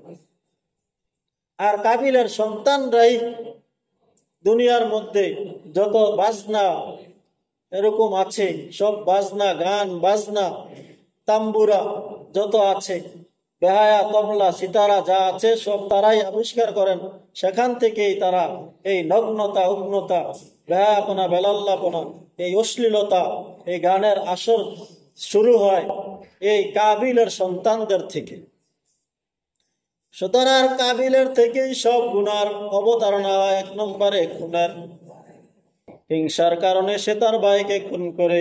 আর কাবিলের সন্তানরাই দুনিয়ার মধ্যে যত বাজনা এরকম আছে, সব বাজনা, গান বাজনা, তাম্বুরা যত আছে, বেহায়া, তবলা, সিতারা যা আছে, সব তারাই আবিষ্কার করেন। সেখান থেকেই তারা এই নগ্নতা, উগ্নতা, বেহায়াপনা, বেলাল্লাপনা, এই অশ্লীলতা, এই গানের আসর শুরু হয় এই কাবিলের সন্তানদের থেকে। সুতরাং কাবিলের থেকেই সব গুনার অবতারণা। 1 নম্বরে খুনের, হিংসার কারণে সে তার ভাইকে খুন করে।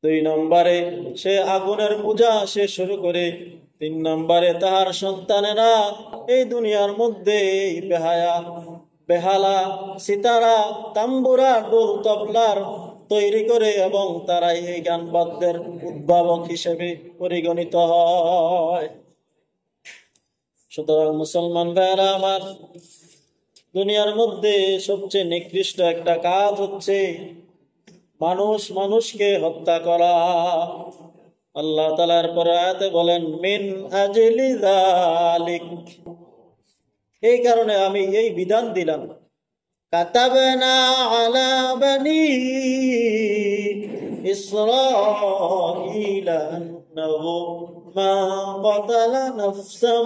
2 নম্বরে সে আগুনের পূজা সে শুরু করে। 3 নম্বরে তাহার সন্তানেরা এই দুনিয়ার মধ্যে বেহায়া, বেহালা, সিতারা, তাম্বুরা, ডোল, তবলার তৈরি করে এবং তারাই এই গান বাদ্যের উদ্ভাবক হিসেবে পরিগণিত হয়। সুতরাং মুসলমান ভাইরা আমার, দুনিয়ার মধ্যে সবচেয়ে নিকৃষ্ট একটা কাজ হচ্ছে মানুষকে হত্যা করা। আল্লাহ তাআলার পরে আয়াতে বলেন, মিন আজলি যালিক, এই কারণে আমি এই বিধান দিলাম, কাতাবনা আলা বনি ইসরাঈলা আন্নাহু من قتل نفسا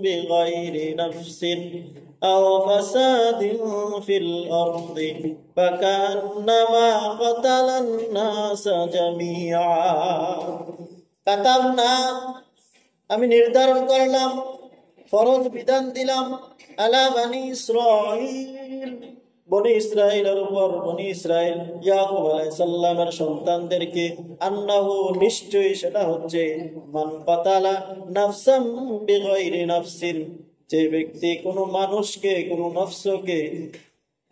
بغير نفس أو فساد في الأرض فكأنما قتل الناس جميعا كتبنا আমি নির্ধারণ করলাম, ফরজ বিধান দিলাম, আলা বনি ইসরাঈল, বনি ইসরাঈলের উপর, বনি ইসরাঈল ইয়াকুব আলাইহিস সালামের সন্তানদেরকে, আন্নাহু নিশ্চয়ই সেটা হচ্ছে, মান কাতালা নাফসাম বিগাইরি নাফসিন, যে ব্যক্তি কোনো মানুষকে,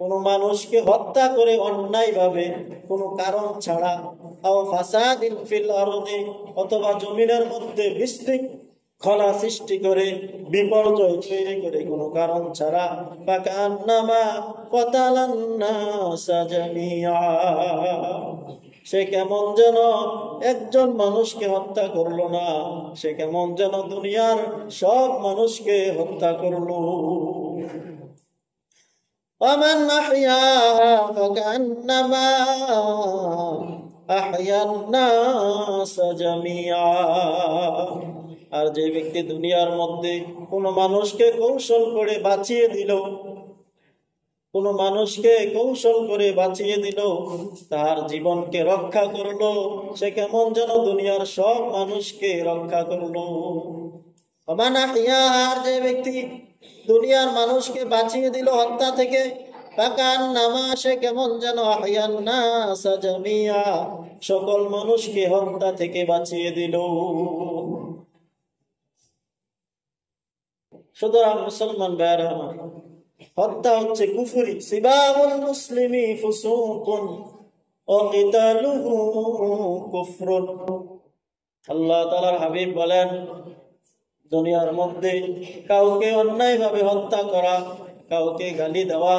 কোনো মানুষকে হত্যা করে অন্যায়ভাবে, কোনো কারণ ছাড়া, আও ফাসাদিন ফিল আরদি, অথবা জমিনের মধ্যে বিশৃঙ্খলা সৃষ্টি করে, বিপর্যয় তৈরি করে কোনো কারণ ছাড়া, ফাকান্নামা কাতালান নাসা জামিআ, সে কেমন যেন একজন মানুষকে হত্যা করলো না, সে কেমন যেন দুনিয়ার সব মানুষকে হত্যা করলো। ومن أحياها فكأنما أحيا الناس جميعا, আর যে ব্যক্তি দুনিয়ার মধ্যে কোনো মানুষকে কৌশল করে বাঁচিয়ে দিল, কোনো মানুষকে কৌশল করে বাঁচিয়ে দিল, তার জীবনকে রক্ষা করলো, সে কেমন যেন দুনিয়ার সব মানুষকে রক্ষা করলো। ওমান আহইয়াহা, আর যে ব্যক্তি দুনিয়ার মানুষকে বাঁচিয়ে দিল হত্যা থেকে, ফাকান্নামা, সে কেমন যেন আহইয়ান নাসা জামিআ, সকল মানুষকে হত্যা থেকে বাঁচিয়ে দিল। সুতরাং মুসলমান ভাইরা আমার, হত্যা হচ্ছে কুফরি। সিবাবুল মুসলিমি ফুসুকুন ওয়া কিতালুহু কুফরুন। আল্লাহ তাআলার হাবিব বলেন, দুনিয়ার মধ্যে কাউকে অন্যায়ভাবে হত্যা করা, কাউকে গালি দেওয়া,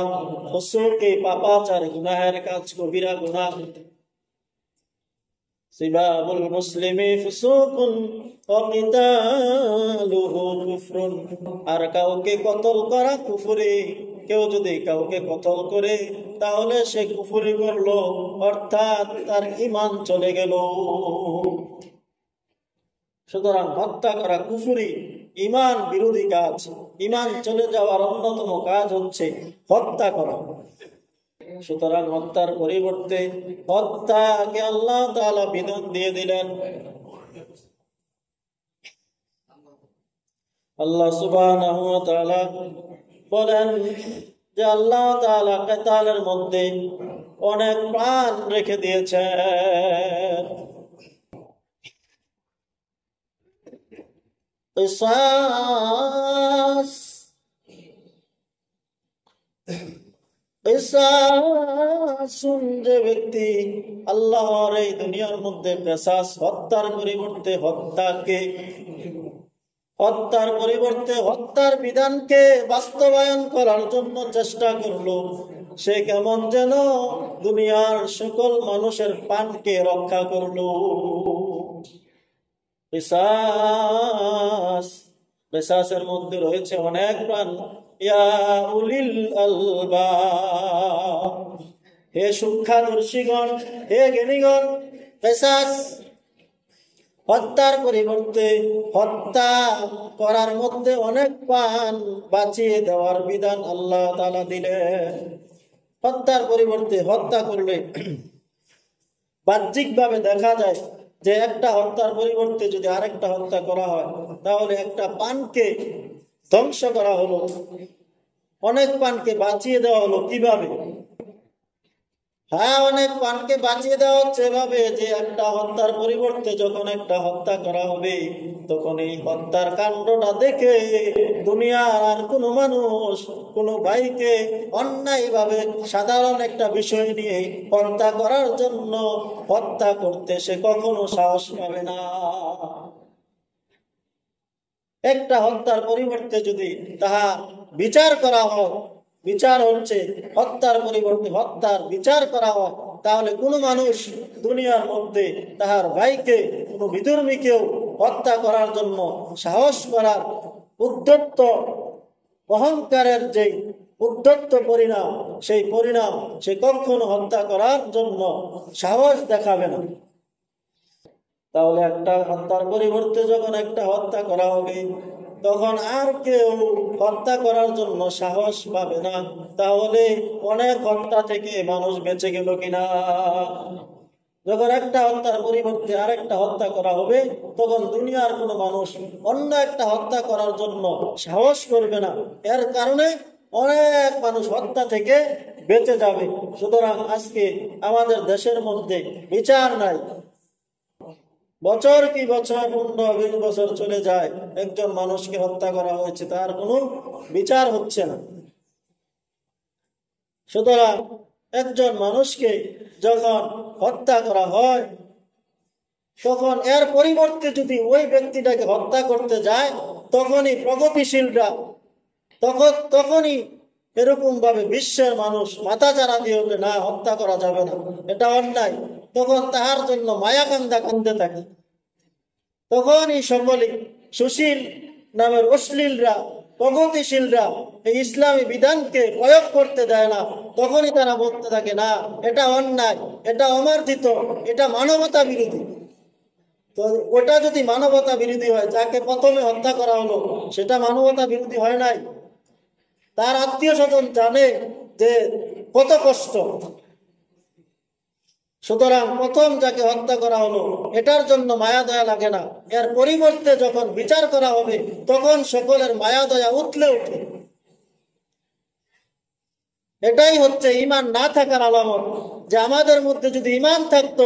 ফুসুকে পাপাচার, গুনাহের কাজ, কবিরা গুনাহ। সিবাবুল মুসলিমি ফুসুকুন ওয়া কিতালুহু কুফরুন, আর কাউকে কতল করা কুফরি। কেউ যদি কাউকে কতল করে তাহলে সে কুফরি করলো, অর্থাৎ তার ঈমান চলে গেল। সুতরাং হত্যা করা কুফরি, ঈমান বিরোধী কাজ। ঈমান চলে যাওয়ার অন্যতম কাজ হচ্ছে হত্যা করা। সুতরাং হত্যার পরিবর্তে হত্যাকে আল্লাহ তাআলা বিধান দিয়ে দিলেন। আল্লাহ সুবহানাহু ওয়া তাআলা বলেন যে আল্লাহ তাআলা কিতালের মধ্যে অনেক প্রাণ রেখে দিয়েছেন। কিসাস, যে ব্যক্তি আল্লাহর এই দুনিয়ার মধ্যে কিসাস, হত্যার পরিবর্তে হত্যার বিধানকে বাস্তবায়ন করার জন্য চেষ্টা করলো, সে কেমন যেন দুনিয়ার সকল মানুষের প্রাণকে রক্ষা করলো। কিসাসের মধ্যে রয়েছে অনেক প্রাণ। ইয়া উলিল আলবাব, হে সূক্ষ্মদর্শীগণ, হে জ্ঞানীগণ, কিসাস, হত্যার পরিবর্তে হত্যা করার মধ্যে অনেক প্রাণ বাঁচিয়ে দেওয়ার বিধান আল্লাহ তাআলা দিলেন। হত্যার পরিবর্তে হত্যা করলে বাহ্যিকভাবে দেখা যায় যে একটা হত্যার পরিবর্তে যদি আরেকটা হত্যা করা হয়, তাহলে একটা প্রাণকে ধ্বংস করা হলো, অনেক প্রাণকে বাঁচিয়ে দেওয়া হলো। কিভাবে? হ্যাঁ, অনেক প্রাণকে বাঁচিয়ে দেওয়া হচ্ছে এভাবে যে একটা হত্যার পরিবর্তে যখন একটা হত্যা করা হবে, তখন এই হত্যার কাণ্ডটা দেখে দুনিয়ার আর কোনো মানুষ কোনো ভাইকে অন্যায়ভাবে সাধারণ একটা বিষয় নিয়ে হত্যা করার জন্য হত্যা করতে সে কখনো সাহস পাবে না। একটা হত্যার পরিবর্তে যদি তাহা বিচার করা হয়, বিচার হচ্ছে হত্যার পরিবর্তে হত্যার বিচার করা হয়, তাহলে কোনো মানুষ দুনিয়ার মধ্যে তাহার ভাইকে, কোনো বিধর্মীকেও হত্যা করার জন্য সাহস করার উদ্ধত্ত অহংকারের যে উদ্ধত্ত পরিণাম, সেই পরিণাম সে কখনো হত্যা করার জন্য সাহস দেখাবে না। তাহলে একটা হত্যার পরিবর্তে যখন একটা হত্যা করা হবে, তখন আর কেউ হত্যা করার জন্য সাহস পাবে না। তাহলে অনেক হত্যা থেকে মানুষ বেঁচে গেল কিনা? যখন একটা হত্যার পরিবর্তে আরেকটা হত্যা করা হবে, তখন দুনিয়ার কোনো মানুষ অন্য একটা হত্যা করার জন্য সাহস করবে না। এর কারণে অনেক মানুষ হত্যা থেকে বেঁচে যাবে। সুতরাং আজকে আমাদের দেশের মধ্যে বিচার নাই। বছর কি বছর, 15-20 বছর চলে যায়, একজন মানুষকে হত্যা করা হয়েছে, তার কোনো বিচার হচ্ছে না। সুতরাং একজন মানুষকে যখন হত্যা করা হয়, তখন এর পরিবর্তে যদি ওই ব্যক্তিটাকে হত্যা করতে যায়, তখনই প্রগতিশীলরা তখনই এরকম ভাবে বিশ্বের মানুষ মাথাচাড়া দিয়ে ওঠে, না, হত্যা করা যাবে না, এটা অন্যায়। তখন তাহার জন্য মায়া কান্দা কান্দে থাকে। তখনই সকলে সুশীল নামের অশ্লীলরা, প্রগতিশীলরা এই ইসলামী বিধানকে প্রয়োগ করতে দেয় না। তখনই তারা বলতে থাকে, না, এটা অন্যায়, এটা অমার্জিত, এটা মানবতা বিরোধী। তো ওটা যদি মানবতা বিরোধী হয়, যাকে প্রথমে হত্যা করা হলো সেটা মানবতা বিরোধী হয় নাই? তার আত্মীয় স্বজন জানে যে কত কষ্ট। সুতরাং প্রথম যাকে হত্যা করা হলো এটার জন্য মায়া দয়া লাগে না। এর পরিবর্তে যখন বিচার করা হবে, তখন সকলের মায়া দয়া উঠলে উঠে। এটাই হচ্ছে ঈমান না থাকার আলামত। যে আমাদের মধ্যে যদি ঈমান থাকতো,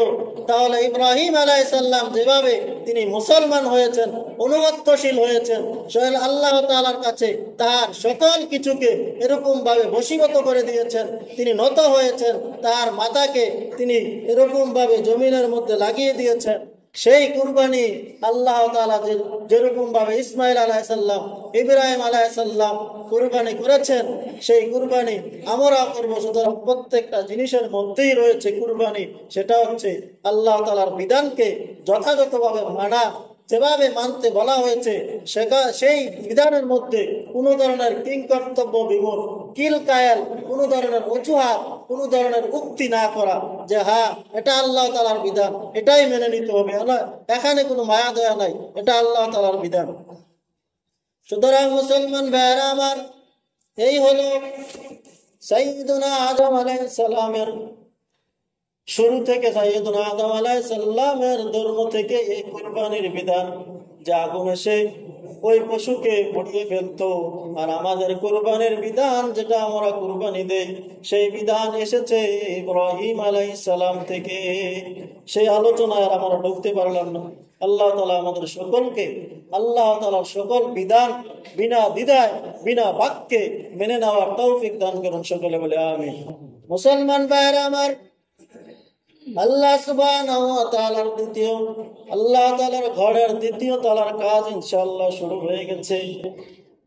তাহলে ইব্রাহিম আলাইহিস সালাম যেভাবে তিনি মুসলমান হয়েছেন, অনুগত্যশীল হয়েছেন, স্বয়ং আল্লাহ তাআলার কাছে তার সকল কিছুকে এরকম ভাবে বশীভূত করে দিয়েছেন, তিনি নত হয়েছেন, তার মাথাকে তিনি এরকম ভাবে জমিনের মধ্যে লাগিয়ে দিয়েছেন। সেই কুরবানি আল্লাহ তাআলা যেরকম ভাবে ইসমাইল আলাইহিস সালাম, ইব্রাহিম আলাইহিস সালাম কুরবানি করেছেন, সেই কুরবানি আমরা করব। সুতরাং প্রত্যেকটা জিনিসের মধ্যেই রয়েছে কুরবানি। সেটা হচ্ছে আল্লাহ তাআলার বিধানকে যথাযথভাবে মানা, যেভাবে মানতে বলা হয়েছে সেই বিধানের মধ্যে কোনো ধরনের কিংকর্তব্য বিমূঢ়, কিল কায়াল, কোনো ধরনের অজুহাত, কোনো ধরনের উক্তি না করা যে হ্যাঁ এটা আল্লাহ তাআলার বিধান, এটাই মেনে নিতে হবে, এখানে কোনো মায়া দয়া নাই, এটা আল্লাহ তাআলার বিধান। সুতরাং মুসলমান ভাইয়েরা আমার, এই হলো সাইয়্যিদুনা আদম আলাইহিস সালামের শুরু থেকে, সাইয়্যিদুনা আদম আলাইহিস সালামের ধর্ম থেকে এই কুরবানির বিধান, যে আগুন এসে ওই পশুকে পুড়িয়ে ফেলতো। আর আমাদের কুরবানির বিধান, যেটা আমরা কুরবানি দেই, সেই বিধান এসেছে ইব্রাহিম আলাইহিস সালাম থেকে। সেই আলোচনায় আর আমরা ঢুকতে পারলাম না। আল্লাহ তাআলা আমাদের সকলকে আল্লাহ তাআলার সকল বিধান বিনা দ্বিধায়, বিনা বাক্যে মেনে নেওয়ার তৌফিক দান করুন। সকলে বলে আমিন। মুসলমান ভাইরা আমার, আল্লাহ সুবহানাহু ওয়া তাআলার আল্লাহ তাআলার ঘরের দ্বিতীয় তলার কাজ ইনশাআল্লাহ শুরু হয়ে গেছে।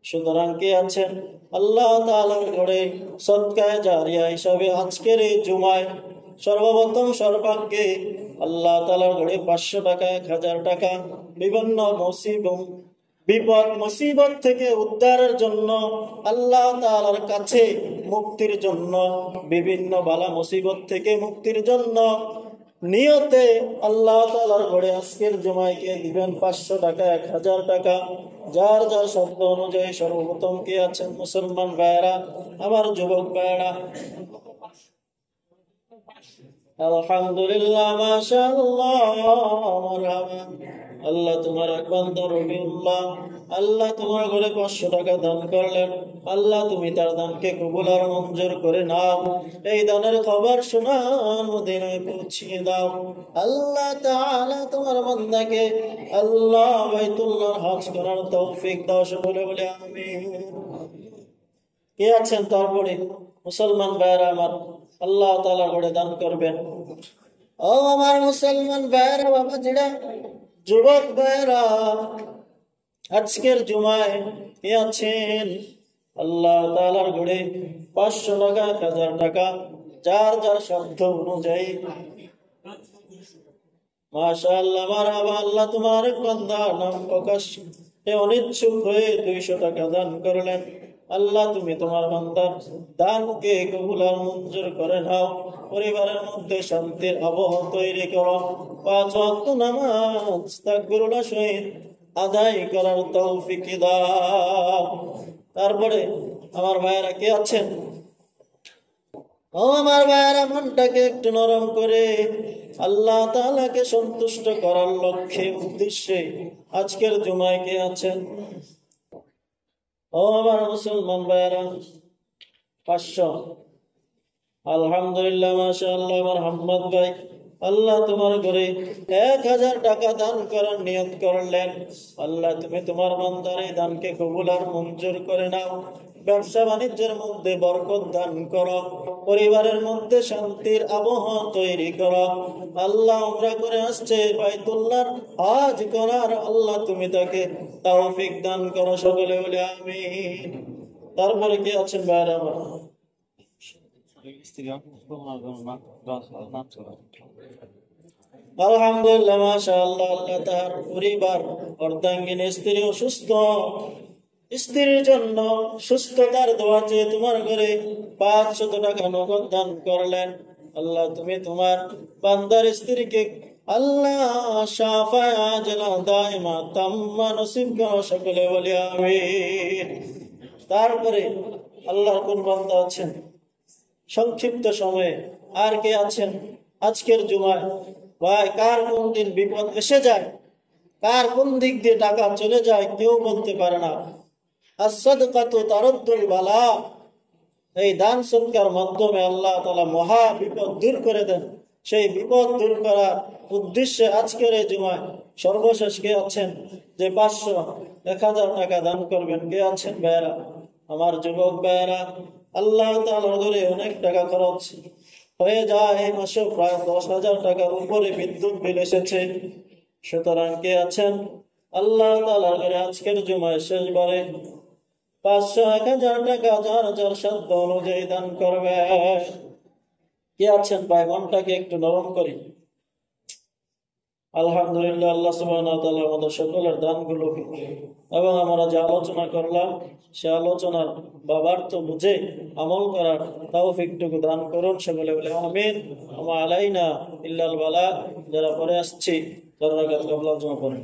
সুতরাং কে আছেন আল্লাহ তাআলার ঘরে সদকায়ে জারিয়া হিসাবে আজকের এই জুমায় সর্বপ্রথম সর্বাগ্যে আল্লাহ তাআলার ঘরে 500 টাকা, 1000 টাকা বিভিন্ন বিপদ মুসিবত থেকে উদ্ধারের জন্য, আল্লাহ তাআলার কাছে মুক্তির জন্য, বিভিন্ন বালা মুসিবত থেকে মুক্তির জন্য নিয়তে আল্লাহ তাআলার ঘরে আজকের জুমায়কে দিবেন 500 টাকা, 1000 টাকা, যার যার শব্দ অনুযায়ী। সর্বপ্রথম কে আছেন মুসলমান ভাইয়েরা আমার, যুবক ভাইয়েরা? আলহামদুলিল্লাহ, মাশাআল্লাহ, মারহাবা। আল্লাহ তোমার এক বান্দা রবিউল্লাহ, আল্লাহ তোমার ঘরে 500 টাকা দান করলেন। আল্লাহ তুমি তার দানকে কবুল আর মঞ্জুর করে নাও। এই দানের খবর শোনার মদিনায় পৌঁছিয়ে দাও। আল্লাহ তাআলা তোমার বান্দাকে আল্লাহ বাইতুল্লাহর হজ করার তৌফিক দাও। সকলে বলে আমিন। কে আছেন তারপরে মুসলমান ভাইয়েরা আমার, আল্লাহ তাআলার ঘরে দান করবেন? ও আমার মুসলমান ভাইয়েরা, বাবা জিরা, যুবক ভাইয়েরা, আজকের জুমায় কে আছেন আল্লাহ তাআলার ঘরে 500 টাকা, 1000 টাকা, যার যার সাধ্য অনুযায়ী? মাশাআল্লাহ, মারহাবা। আল্লাহ তোমার এক বান্দা নাম প্রকাশ অনিচ্ছুক হয়ে 200 টাকা দান করলেন। আল্লাহ তুমি তোমার বান্দার দানকে কবুল আর মঞ্জুর করে নাও। পরিবারের মধ্যে শান্তির আবহ তৈরি করো। 5 ওয়াক্ত নামাজ তাকবীরুল্লাহ সহিত আদায় করার তৌফিক দাও। তারপরে আমার ভাইয়েরা কে আছেন, ও আমার ভাইয়েরা, মনটাকে একটু নরম করে আল্লাহ তাআলাকে সন্তুষ্ট করার লক্ষ্যে উদ্দেশ্যে আজকের জুমায় কে আছেন? ও আমার মুসলমান ভাইয়েরা, 500। আলহামদুলিল্লাহ, মাশাআল্লাহ। আমার হাম্মদ ভাই, আল্লাহ তোমার ঘরে 1000 টাকা দান করার নিয়ত করলেন। আল্লাহ তুমি তোমার বান্দার এই দানকে কবুল আর মঞ্জুর করে নাও। ব্যবসা বাণিজ্যের মধ্যে বরকত দান করো। পরিবারের মধ্যে শান্তির আবহাওয়া তৈরি করো। আল্লাহ উমরা করে আসছে বাইতুল্লাহর হজ করার, আল্লাহ তুমি তাকে তৌফিক দান করো। সকলে বলে আমিন। তারপরে কি আছেন ভাইরা আমার? আলহামদুলিল্লাহ, মাশাআল্লাহ। আল্লাহ তার পরিবার অর্ধাঙ্গিনী স্ত্রী অসুস্থ, স্ত্রীর জন্য সুস্থতার দোয়া চেয়ে তোমার ঘরে 500 টাকা নগদ দান করলেন। আল্লাহ তুমি তোমার বান্দার স্ত্রীকে আল্লাহ শাফায়ে আজলা দাইমা তাম্মা নসিব করো। সকলে বলি আমিন। তারপরে আল্লাহর কোন বান্দা আছেন সংক্ষিপ্ত সময়ে? আর কে আছেন আজকের জুমায়? ভাই, কার কোন দিন বিপদ এসে যায়, কার কোন দিক দিয়ে টাকা চলে যায় কেউ বলতে পারে না। as-সাদকাতু তারাদ্দুল বালা, এই দান সদকার মাধ্যমে আল্লাহ তাআলা মহা বিপদ দূর করে দেন। সেই বিপদ দূর করার উদ্দেশ্যে আজকের এই জুমায় সর্বশেষ কে আছেন যে 500 1000 টাকা দান করবেন? কে আছেন ভাইয়েরা? আমার যুবক ভাইয়েরা, আল্লাহ তাআলার ঘরে অনেক টাকা খরচ হয়ে যায়। এই মাসে প্রায় 10,000 টাকার উপরে বিদ্যুৎ বিল এসেছে। সুতরাং কে আছেন আল্লাহ তাআলার ঘরে আজকের জুমায় শেষবারে 500 1000 টাকা যার যার সাধ্য অনুযায়ী দান করবে? কে আছেন ভাই? মনটাকে একটু নরম করি। আলহামদুলিল্লাহ, আল্লাহ সুবহানাহু ওয়া তাআলা আমাদের সকলের দানগুলো এবং আমরা যে আলোচনা করলাম সে আলোচনার বাবার তো বুঝে আমল করার তৌফিকটুকু দান করুন। সকলে বলে আমিন। ওয়া আলাইনা ইল্লাল বালাগ। যারা পরে আসছি তারা রাকাত কবলা জমা করেন।